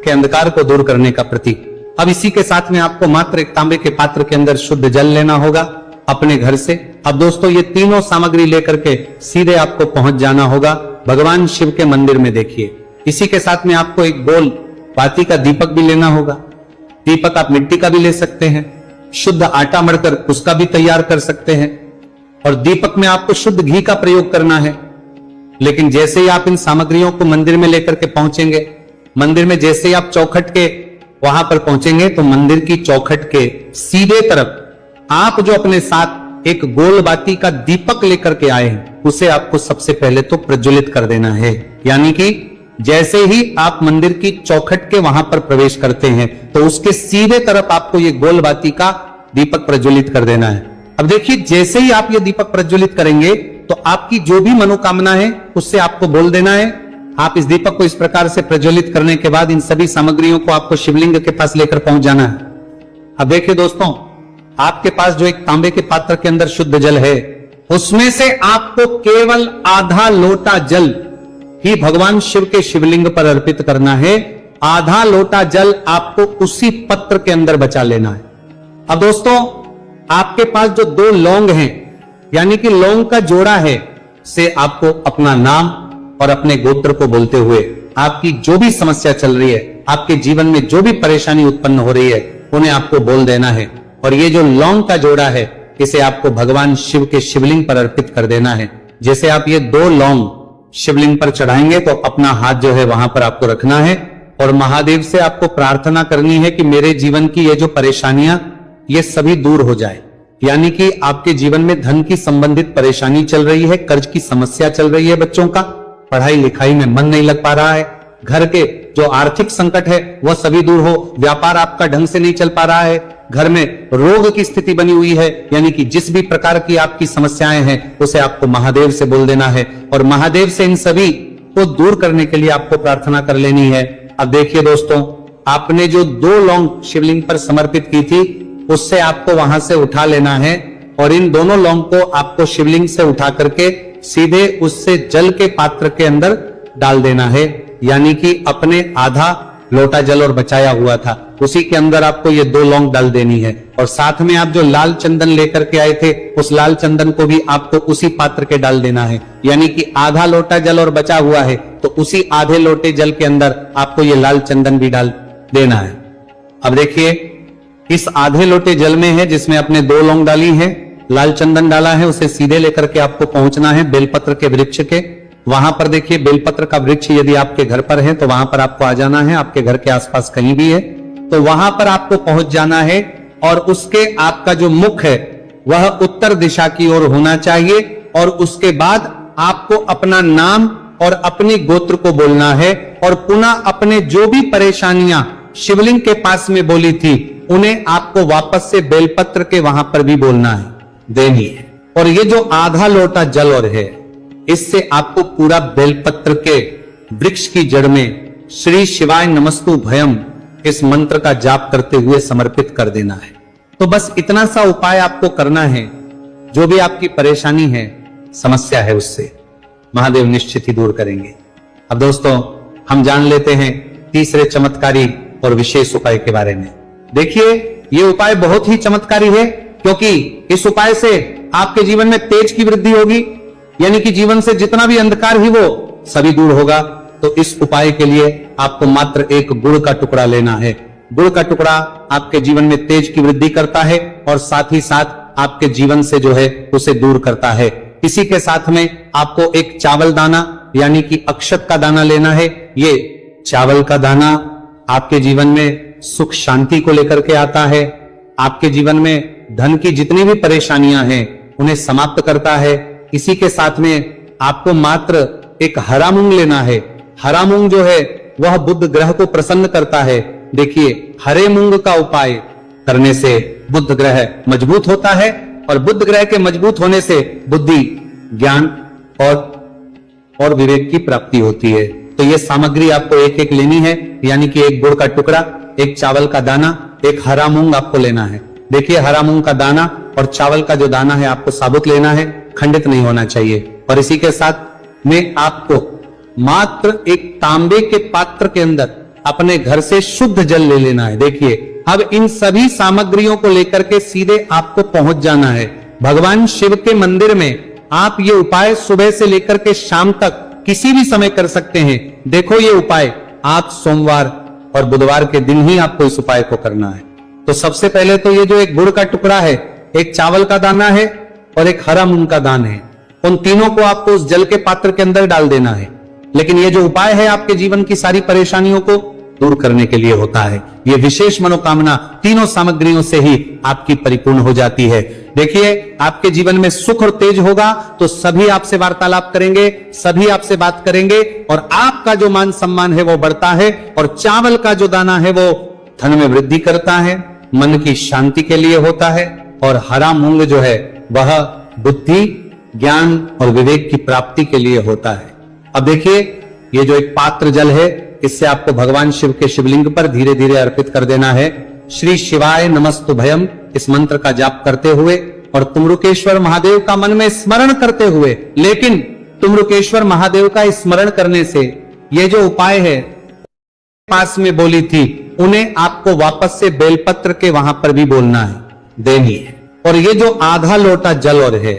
के अंधकार को दूर करने का प्रतीक। अब इसी के साथ में आपको मात्र एक तांबे के पात्र के अंदर शुद्ध जल लेना होगा अपने घर से। अब दोस्तों, ये तीनों सामग्री लेकर के सीधे आपको पहुंच जाना होगा भगवान शिव के मंदिर में। देखिए, इसी के साथ में आपको एक गोल बाती का दीपक भी लेना होगा। दीपक आप मिट्टी का भी ले सकते हैं, शुद्ध आटा मढ़कर उसका भी तैयार कर सकते हैं, और दीपक में आपको शुद्ध घी का प्रयोग करना है। लेकिन जैसे ही आप इन सामग्रियों को मंदिर में लेकर के पहुंचेंगे, मंदिर में जैसे ही आप चौखट के वहां पर पहुंचेंगे तो मंदिर की चौखट के सीधे तरफ आप जो अपने साथ एक गोल बाती का दीपक लेकर के आए हैं उसे आपको सबसे पहले तो प्रज्वलित कर देना है। यानी कि जैसे ही आप मंदिर की चौखट के वहां पर प्रवेश करते हैं तो उसके सीधे तरफ आपको ये गोल बाती का दीपक प्रज्वलित कर देना है। अब देखिए, जैसे ही आप ये दीपक प्रज्वलित करेंगे तो आपकी जो भी मनोकामना है उससे आपको बोल देना है। आप इस दीपक को इस प्रकार से प्रज्वलित करने के बाद इन सभी सामग्रियों को आपको शिवलिंग के पास लेकर पहुंच जाना है। अब देखिए दोस्तों, आपके पास जो एक तांबे के पात्र के अंदर शुद्ध जल है, उसमें से आपको केवल आधा लोटा जल ही भगवान शिव के शिवलिंग पर अर्पित करना है। आधा लोटा जल आपको उसी पत्र के अंदर बचा लेना है। अब दोस्तों, आपके पास जो 2 लौंग हैं, यानी कि लौंग का जोड़ा है, से आपको अपना नाम और अपने गोत्र को बोलते हुए आपकी जो भी समस्या चल रही है, आपके जीवन में जो भी परेशानी उत्पन्न हो रही है, उन्हें आपको बोल देना है। और ये जो लौंग का जोड़ा है, इसे आपको भगवान शिव के शिवलिंग पर अर्पित कर देना है। जैसे आप ये 2 लौंग शिवलिंग पर चढ़ाएंगे तो अपना हाथ जो है वहां पर आपको रखना है और महादेव से आपको प्रार्थना करनी है कि मेरे जीवन की ये जो परेशानियां, ये सभी दूर हो जाए। यानी कि आपके जीवन में धन की संबंधित परेशानी चल रही है, कर्ज की समस्या चल रही है, बच्चों का पढ़ाई लिखाई में मन नहीं लग पा रहा है, घर के जो आर्थिक संकट है वह सभी दूर हो, व्यापार आपका ढंग से नहीं चल पा रहा है, घर में रोग की स्थिति बनी हुई है, यानी कि जिस भी प्रकार की आपकी समस्याएं हैं उसे आपको महादेव से बोल देना है और महादेव से इन सभी को दूर करने के लिए आपको प्रार्थना कर लेनी है। अब देखिए दोस्तों, आपने जो 2 लौंग शिवलिंग पर समर्पित की थी, उससे आपको वहां से उठा लेना है और इन दोनों लौंग को आपको शिवलिंग से उठा करके सीधे उससे जल के पात्र के अंदर डाल देना है। यानी कि अपने आधा लोटा जल और बचाया हुआ था, उसी के अंदर आपको ये 2 लौंग डाल देनी है। और साथ में आप जो लाल चंदन लेकर के आए थे, उस लाल चंदन को भी आपको उसी पात्र के डाल देना है। यानी कि आधा लोटा जल और बचा हुआ है, तो उसी आधे लोटे जल के अंदर आपको ये लाल चंदन भी डाल देना है। अब देखिए, इस आधे लोटे जल में है जिसमें अपने 2 लौंग डाली है, लाल चंदन डाला है, उसे सीधे लेकर के आपको पहुंचना है बेलपत्र के वृक्ष के। वहां पर देखिए, बेलपत्र का वृक्ष यदि आपके घर पर है तो वहां पर आपको आ जाना है। आपके घर के आसपास कहीं भी है तो वहां पर आपको पहुंच जाना है और उसके आपका जो मुख है वह उत्तर दिशा की ओर होना चाहिए। और उसके बाद आपको अपना नाम और अपने गोत्र को बोलना है और पुनः अपने जो भी परेशानियां शिवलिंग के पास में बोली थी उन्हें आपको वापस से बेलपत्र के वहां पर भी बोलना है, देनी है। और ये जो आधा लोटा जल और है, इससे आपको पूरा बेलपत्र के वृक्ष की जड़ में श्री शिवाय नमस्तु भयम इस मंत्र का जाप करते हुए समर्पित कर देना है। तो बस इतना सा उपाय आपको करना है। जो भी आपकी परेशानी है, समस्या है, उससे महादेव निश्चित ही दूर करेंगे। अब दोस्तों, हम जान लेते हैं तीसरे चमत्कारी और विशेष उपाय के बारे में। देखिए, ये उपाय बहुत ही चमत्कारी है क्योंकि इस उपाय से आपके जीवन में तेज की वृद्धि होगी, यानी कि जीवन से जितना भी अंधकार ही वो सभी दूर होगा। तो इस उपाय के लिए आपको मात्र एक गुड़ का टुकड़ा लेना है। गुड़ का टुकड़ा आपके जीवन में तेज की वृद्धि करता है और साथ ही साथ आपके जीवन से जो है उसे दूर करता है। इसी के साथ में आपको एक चावल दाना यानी कि अक्षत का दाना लेना है। ये चावल का दाना आपके जीवन में सुख शांति को लेकर के आता है, आपके जीवन में धन की जितनी भी परेशानियां हैं उन्हें समाप्त करता है। इसी के साथ में आपको मात्र एक हरा मूंग लेना है। हरा मूंग जो है वह बुध ग्रह को प्रसन्न करता है। देखिए, हरे मूंग का उपाय करने से बुध ग्रह मजबूत होता है और बुध ग्रह के मजबूत होने से बुद्धि, ज्ञान और विवेक की प्राप्ति होती है। तो ये सामग्री आपको एक एक लेनी है, यानी कि एक गुड़ का टुकड़ा, एक चावल का दाना, एक हरा मूंग आपको लेना है। देखिए, हरा मूंग का दाना और चावल का जो दाना है आपको साबुत लेना है, खंडित नहीं होना चाहिए। और इसी के साथ में आपको मात्र एक तांबे के पात्र के अंदर अपने घर से शुद्ध जल ले लेना है। देखिए, अब इन सभी सामग्रियों को लेकर के सीधे आपको पहुंच जाना है भगवान शिव के मंदिर में। आप ये उपाय सुबह से लेकर के शाम तक किसी भी समय कर सकते हैं। देखो, ये उपाय आप सोमवार और बुधवार के दिन ही आपको इस उपाय को करना है। तो सबसे पहले तो ये जो एक गुड़ का टुकड़ा है, एक चावल का दाना है और एक हरा मूंग का दान है, उन तीनों को आपको उस जल के पात्र के अंदर डाल देना है। लेकिन ये जो उपाय है आपके जीवन की सारी परेशानियों को दूर करने के लिए होता है। ये विशेष मनोकामना तीनों सामग्रियों से ही आपकी परिपूर्ण हो जाती है। देखिए आपके जीवन में सुख और तेज होगा तो सभी आपसे वार्तालाप करेंगे, सभी आपसे बात करेंगे और आपका जो मान सम्मान है वो बढ़ता है। और चावल का जो दाना है वो धन में वृद्धि करता है, मन की शांति के लिए होता है। और हरा मूंग जो है वह बुद्धि, ज्ञान और विवेक की प्राप्ति के लिए होता है। अब देखिए ये जो एक पात्र जल है इससे आपको भगवान शिव के शिवलिंग पर धीरे धीरे अर्पित कर देना है। श्री शिवाय नमस्तुभयम इस मंत्र का जाप करते हुए और तुमरुकेश्वर महादेव का मन में स्मरण करते हुए, लेकिन तुमरुकेश्वर महादेव का स्मरण करने से ये जो उपाय है पास में बोली थी उन्हें आपको वापस से बेलपत्र के वहां पर भी बोलना है, देनी है। और ये जो आधा लोटा जल और है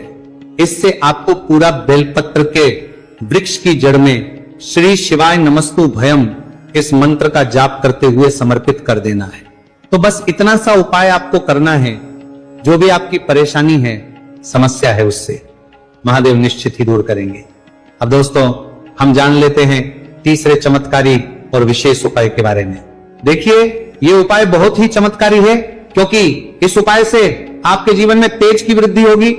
इससे आपको पूरा बेलपत्र के वृक्ष की जड़ में श्री शिवाय नमस्तु भयम इस मंत्र का जाप करते हुए समर्पित कर देना है। तो बस इतना सा उपाय आपको करना है। जो भी आपकी परेशानी है, समस्या है, उससे महादेव निश्चित ही दूर करेंगे। अब दोस्तों हम जान लेते हैं तीसरे चमत्कारी और विशेष उपाय के बारे में। देखिए ये उपाय बहुत ही चमत्कारी है क्योंकि इस उपाय से आपके जीवन में तेज की वृद्धि होगी,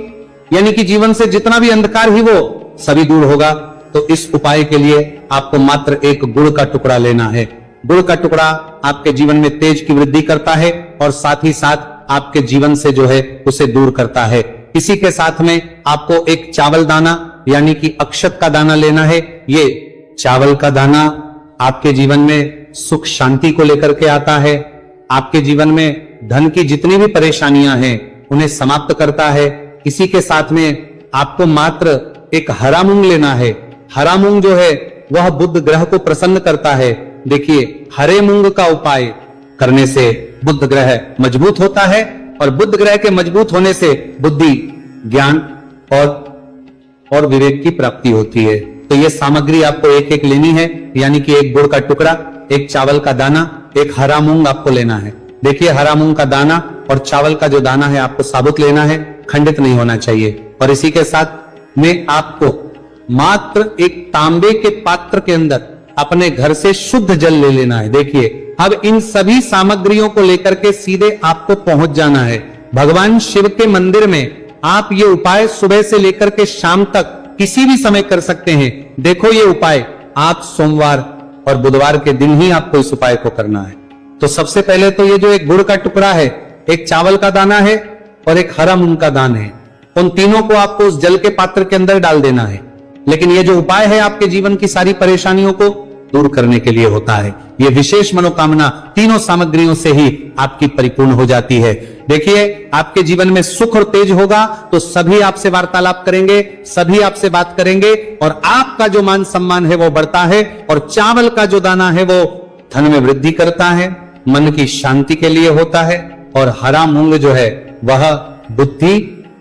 यानी कि जीवन से जितना भी अंधकार ही वो सभी दूर होगा। तो इस उपाय के लिए आपको मात्र एक गुड़ का टुकड़ा लेना है। गुड़ का टुकड़ा आपके जीवन में तेज की वृद्धि करता है और साथ ही साथ आपके जीवन से जो है उसे दूर करता है। इसी के साथ में आपको एक चावल दाना यानी कि अक्षत का दाना लेना है। ये चावल का दाना आपके जीवन में सुख शांति को लेकर के आता है, आपके जीवन में धन की जितनी भी परेशानियां हैं उन्हें समाप्त करता है। इसी के साथ में आपको मात्र एक हरा मूंग लेना है। हरा मूंग जो है वह बुध ग्रह को प्रसन्न करता है। देखिए हरे मूंग का उपाय करने से बुध ग्रह मजबूत होता है और बुध ग्रह के मजबूत होने से बुद्धि, ज्ञान और विवेक की प्राप्ति होती है। तो ये सामग्री आपको एक एक लेनी है, यानी कि एक गुड़ का टुकड़ा, एक चावल का दाना, एक हरा मूंग आपको लेना है। देखिए हरा मूंग का दाना और चावल का जो दाना है आपको साबुत लेना है, खंडित नहीं होना चाहिए। और इसी के साथ में आपको मात्र एक तांबे के पात्र के अंदर अपने घर से शुद्ध जल ले लेना है। देखिए अब इन सभी सामग्रियों को लेकर के सीधे आपको पहुंच जाना है भगवान शिव के मंदिर में। आप ये उपाय सुबह से लेकर के शाम तक किसी भी समय कर सकते हैं। देखो ये उपाय आप सोमवार और बुधवार के दिन ही आपको इस उपाय को करना है। तो सबसे पहले तो ये जो एक गुड़ का टुकड़ा है, एक चावल का दाना है और एक हरा मूंग का दाना है, उन तीनों को आपको उस जल के पात्र के अंदर डाल देना है। लेकिन ये जो उपाय है आपके जीवन की सारी परेशानियों को दूर करने के लिए होता है। ये विशेष मनोकामना तीनों सामग्रियों से ही आपकी परिपूर्ण हो जाती है। देखिए आपके जीवन में सुख और तेज होगा तो सभी आपसे वार्तालाप करेंगे, सभी आपसे बात करेंगे और आपका जो मान सम्मान है वो बढ़ता है। और चावल का जो दाना है वो धन में वृद्धि करता है, मन की शांति के लिए होता है। और हरा मूंग जो है वह बुद्धि,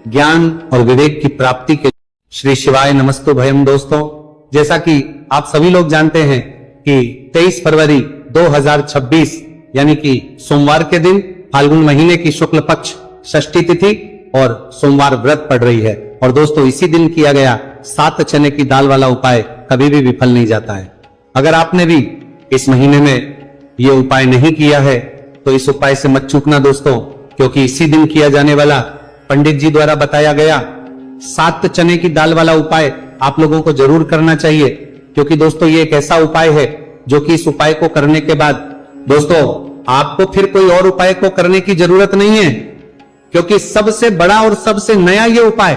ज्ञान और विवेक की प्राप्ति के। श्री शिवाय नमस्तु भयम। दोस्तों जैसा कि आप सभी लोग जानते हैं कि 23 फरवरी 2026 यानी कि सोमवार के दिन फाल्गुन महीने की शुक्ल पक्ष षष्ठी तिथि और सोमवार व्रत पड़ रही है। और दोस्तों इसी दिन किया गया 7 चने की दाल वाला उपाय कभी भी विफल नहीं जाता है। अगर आपने भी इस महीने में ये उपाय नहीं किया है तो इस उपाय से मत चूकना दोस्तों, क्योंकि इसी दिन किया जाने वाला पंडित जी द्वारा बताया गया 7 चने की दाल वाला उपाय आप लोगों को जरूर करना चाहिए। क्योंकि दोस्तों ये एक ऐसा उपाय है जो कि इस उपाय को करने के बाद दोस्तों आपको फिर कोई और उपाय को करने की जरूरत नहीं है, क्योंकि सबसे बड़ा और सबसे नया ये उपाय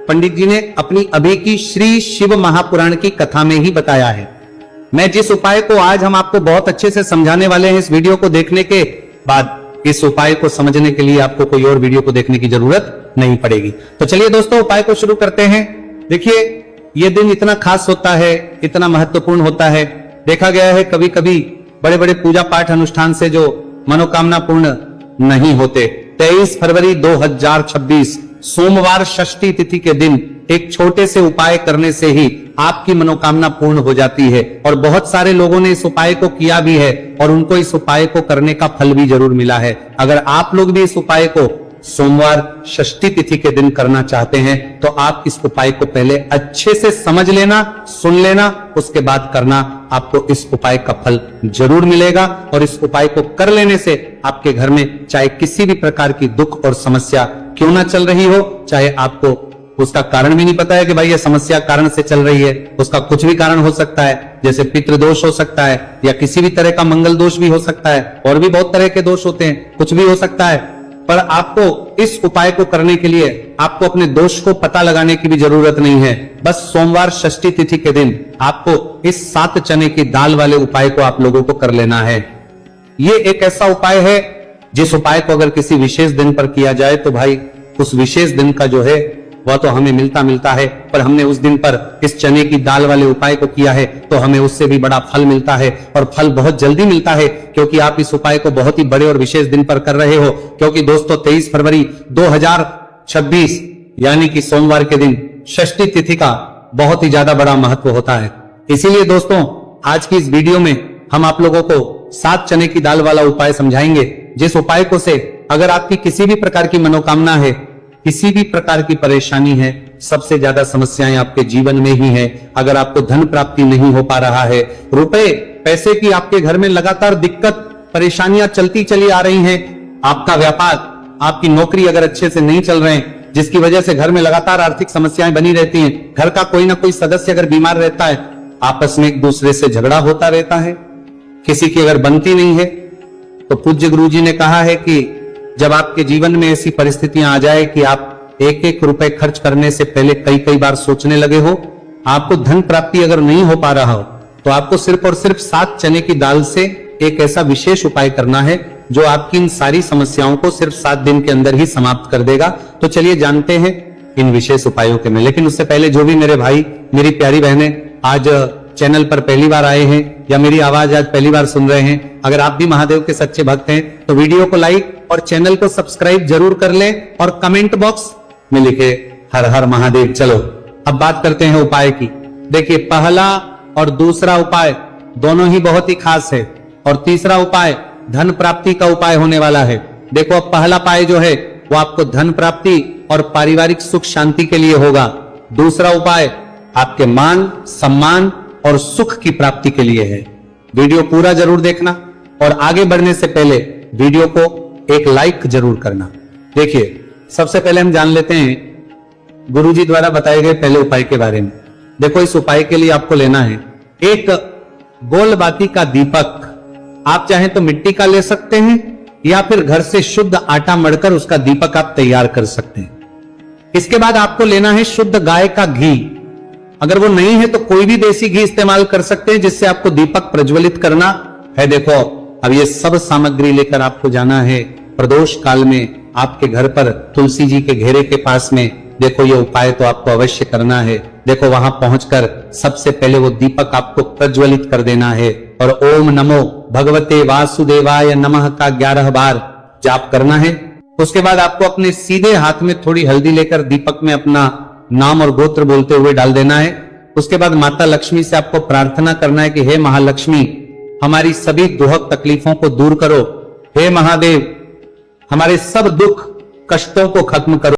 पंडित जी ने अपनी अभी की श्री शिव महापुराण की कथा में ही बताया है। मैं जिस उपाय को आज हम आपको बहुत अच्छे से समझाने वाले हैं, इस वीडियो को देखने के बाद इस उपाय को समझने के लिए आपको कोई और वीडियो को देखने की जरूरत नहीं पड़ेगी। तो चलिए दोस्तों उपाय को शुरू करते हैं। देखिए यह दिन इतना खास होता है, इतना महत्वपूर्ण होता है। देखा गया है कभी कभी बड़े बड़े पूजा पाठ अनुष्ठान से जो मनोकामना पूर्ण नहीं होते। 23 फरवरी 2026 सोमवार षष्ठी तिथि के दिन एक छोटे से उपाय करने से ही आपकी मनोकामना पूर्ण हो जाती है। और बहुत सारे लोगों ने इस उपाय को किया भी है और उनको इस उपाय को करने का फल भी जरूर मिला है। अगर आप लोग भी इस उपाय को सोमवार षष्ठी तिथि के दिन करना चाहते हैं तो आप इस उपाय को पहले अच्छे से समझ लेना, सुन लेना, उसके बाद करना। आपको इस उपाय का फल जरूर मिलेगा और इस उपाय को कर लेने से आपके घर में चाहे किसी भी प्रकार की दुख और समस्या क्यों ना चल रही हो, चाहे आपको उसका कारण भी नहीं पता है कि भाई ये समस्या कारण से चल रही है, उसका कुछ भी कारण हो सकता है, जैसे पितृदोष हो सकता है या किसी भी तरह का मंगल दोष भी हो सकता है, और भी बहुत तरह के दोष होते हैं, कुछ भी हो सकता है। पर आपको इस उपाय को करने के लिए आपको अपने दोष को पता लगाने की भी जरूरत नहीं है। बस सोमवार षष्ठी तिथि के दिन आपको इस 7 चने की दाल वाले उपाय को आप लोगों को कर लेना है। ये एक ऐसा उपाय है जिस उपाय को अगर किसी विशेष दिन पर किया जाए तो भाई उस विशेष दिन का जो है वह तो हमें मिलता है, पर हमने उस दिन पर इस चने की दाल वाले उपाय को किया है तो हमें उससे भी बड़ा फल मिलता है, और फल बहुत जल्दी मिलता है, क्योंकि आप इस उपाय को बहुत ही बड़े और विशेष दिन पर कर रहे हो। क्योंकि दोस्तों 23 फरवरी 2026 यानी कि सोमवार के दिन षष्ठी तिथि का बहुत ही ज्यादा बड़ा महत्व होता है। इसीलिए दोस्तों आज की इस वीडियो में हम आप लोगों को 7 चने की दाल वाला उपाय समझाएंगे, जिस उपाय को से अगर आपकी किसी भी प्रकार की मनोकामना है, किसी भी प्रकार की परेशानी है, सबसे ज्यादा समस्याएं आपके जीवन में ही है, अगर आपको धन प्राप्ति नहीं हो पा रहा है, रुपए पैसे की आपके घर में लगातार दिक्कत परेशानियां चलती चली आ रही हैं, आपका व्यापार आपकी नौकरी अगर अच्छे से नहीं चल रहे हैं, जिसकी वजह से घर में लगातार आर्थिक समस्याएं बनी रहती हैं, घर का कोई ना कोई सदस्य अगर बीमार रहता है, आपस में एक दूसरे से झगड़ा होता रहता है, किसी की अगर बनती नहीं है, तो पूज्य गुरु जी ने कहा है कि जब आपके जीवन में ऐसी परिस्थितियां आ जाए कि आप एक एक रुपए खर्च करने से पहले कई बार सोचने लगे हो, आपको धन प्राप्ति अगर नहीं हो पा रहा हो, तो आपको सिर्फ और सिर्फ 7 चने की दाल से एक ऐसा विशेष उपाय करना है जो आपकी इन सारी समस्याओं को सिर्फ 7 दिन के अंदर ही समाप्त कर देगा। तो चलिए जानते हैं इन विशेष उपायों के में। लेकिन उससे पहले जो भी मेरे भाई मेरी प्यारी बहनें आज चैनल पर पहली बार आए हैं या मेरी आवाज आज पहली बार सुन रहे हैं, अगर आप भी महादेव के सच्चे भक्त हैं तो वीडियो को लाइक और चैनल को सब्सक्राइब जरूर कर लें और कमेंट बॉक्स में लिखे हर हर महादेव। चलो अब बात करते हैं उपाय की। देखिए पहला और दूसरा उपाय दोनों ही बहुत ही खास है, और तीसरा उपाय धन प्राप्ति का उपाय होने वाला है। देखो अब पहला उपाय जो है वो आपको धन प्राप्ति और पारिवारिक सुख शांति के लिए होगा, दूसरा उपाय आपके मान सम्मान और सुख की प्राप्ति के लिए है। वीडियो पूरा जरूर देखना और आगे बढ़ने से पहले वीडियो को एक लाइक जरूर करना। देखिए सबसे पहले हम जान लेते हैं गुरुजी द्वारा बताए गए पहले उपाय के बारे में। देखो इस उपाय के लिए आपको लेना है एक गोल बाती का दीपक, आप चाहें तो मिट्टी का ले सकते हैं या फिर घर से शुद्ध आटा मढ़कर उसका दीपक आप तैयार कर सकते हैं। इसके बाद आपको लेना है शुद्ध गाय का घी, अगर वो नहीं है तो कोई भी देसी घी इस्तेमाल कर सकते हैं जिससे आपको दीपक प्रज्वलित करना है। देखो अब ये सब सामग्री लेकर आपको जाना है प्रदोष काल में आपके घर पर तुलसी जी के घेरे के पास में। देखो ये उपाय तो आपको अवश्य करना है। देखो वहां पहुंचकर सबसे पहले वो दीपक आपको प्रज्वलित कर देना है और ओम नमो भगवते वासुदेवाय नमः का 11 बार जाप करना है। उसके बाद आपको अपने सीधे हाथ में थोड़ी हल्दी लेकर दीपक में अपना नाम और गोत्र बोलते हुए डाल देना है। उसके बाद माता लक्ष्मी से आपको प्रार्थना करना है कि हे महालक्ष्मी हमारी सभी दुख तकलीफों को दूर करो, हे महादेव हमारे सब दुख कष्टों को खत्म करो।